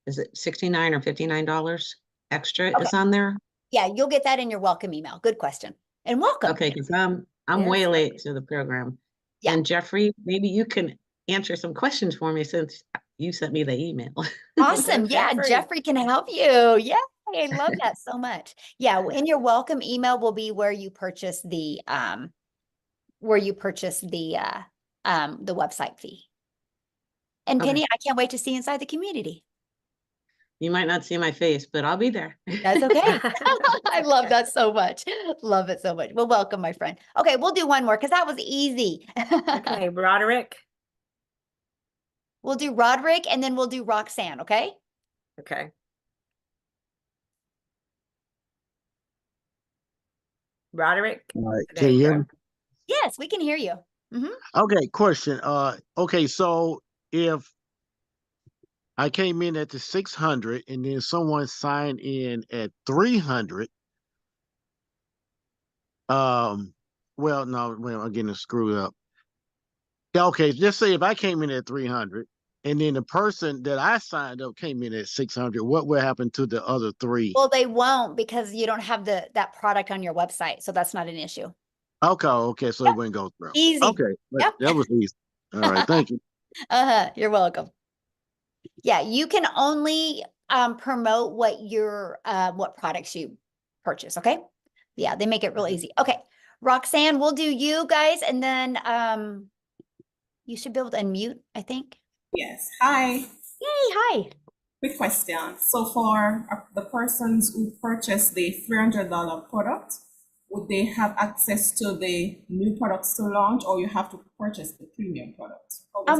R: is it $69 or $59 extra is on there?
A: Yeah, you'll get that in your welcome email. Good question. And welcome.
R: Okay, because I'm way late to the program.
A: Yeah.
R: And Jeffrey, maybe you can answer some questions for me since you sent me the email.
A: Awesome. Yeah, Jeffrey can help you. Yeah, I love that so much. Yeah, in your welcome email will be where you purchase the website fee. And
R: Okay.
A: Penny, I can't wait to see you inside the community.
R: You might not see my face, but I'll be there.
A: That's okay. I love that so much. Love it so much. Well, welcome, my friend. Okay, we'll do one more because that was easy.
B: Okay, Broderick.
A: We'll do Roderick and then we'll do Roxanne, okay?
B: Okay. Broderick.
S: All right,
B: There
S: can you hear
B: go.
S: me?
A: Yes, we can hear you.
S: Okay, question. Okay, so if I came in at the 600 and then someone signed in at 300, well, no, well, I'm getting screwed up. Yeah, okay, just say if I came in at 300 and then the person that I signed up came in at 600, what will happen to the other three?
A: Well, they won't because you don't have that product on your website. So that's not an issue.
S: Okay, so it wouldn't go through.
A: Easy.
S: Okay,
A: Yep.
S: that was easy. All right, thank you.
A: You're welcome. Yeah, you can only promote what products you purchase, okay? Yeah, they make it real easy. Okay, Roxanne, we'll do you guys, and then you should be able to unmute, I think.
T: Yes. Hi.
A: Yay, hi.
T: Quick question. So for the persons who purchase the $300 product, would they have access to the new products to launch, or you have to purchase the premium product?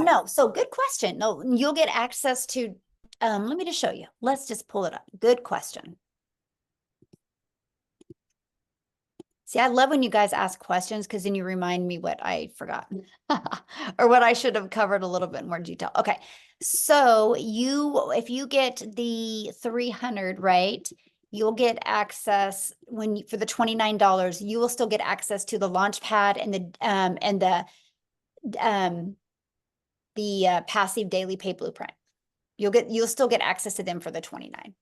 A: No, so good question. No, you'll get access to, let me just show you. Let's just pull it up. Good question. See, I love when you guys ask questions because then you remind me what I forgot or what I should have covered a little bit more detail. Okay, so if you get the 300, right, you'll get access for the $29. You will still get access to the Launchpad and the passive daily pay blueprint. You'll still get access to them for the 29.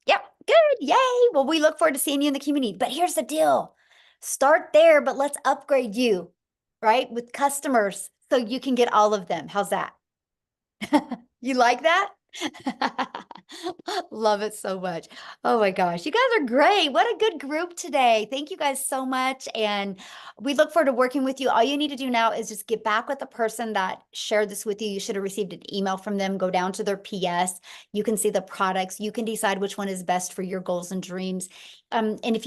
A: Yep, good, yay. Well, we look forward to seeing you in the community. But here's the deal. Start there, but let's upgrade you, right? With customers so you can get all of them. How's that? You like that? Love it so much. Oh my gosh, you guys are great. What a good group today. Thank you guys so much. And we look forward to working with you. All you need to do now is just get back with the person that shared this with you. You should have received an email from them. Go down to their PS. You can see the products. You can decide which one is best for your goals and dreams. And if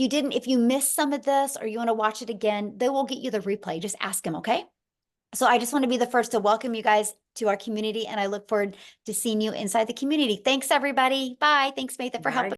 A: you missed some of this or you want to watch it again, they will get you the replay. Just ask them, okay? So I just want to be the first to welcome you guys to our community, and I look forward to seeing you inside the community. Thanks, everybody. Bye. Thanks, Matha, for helping.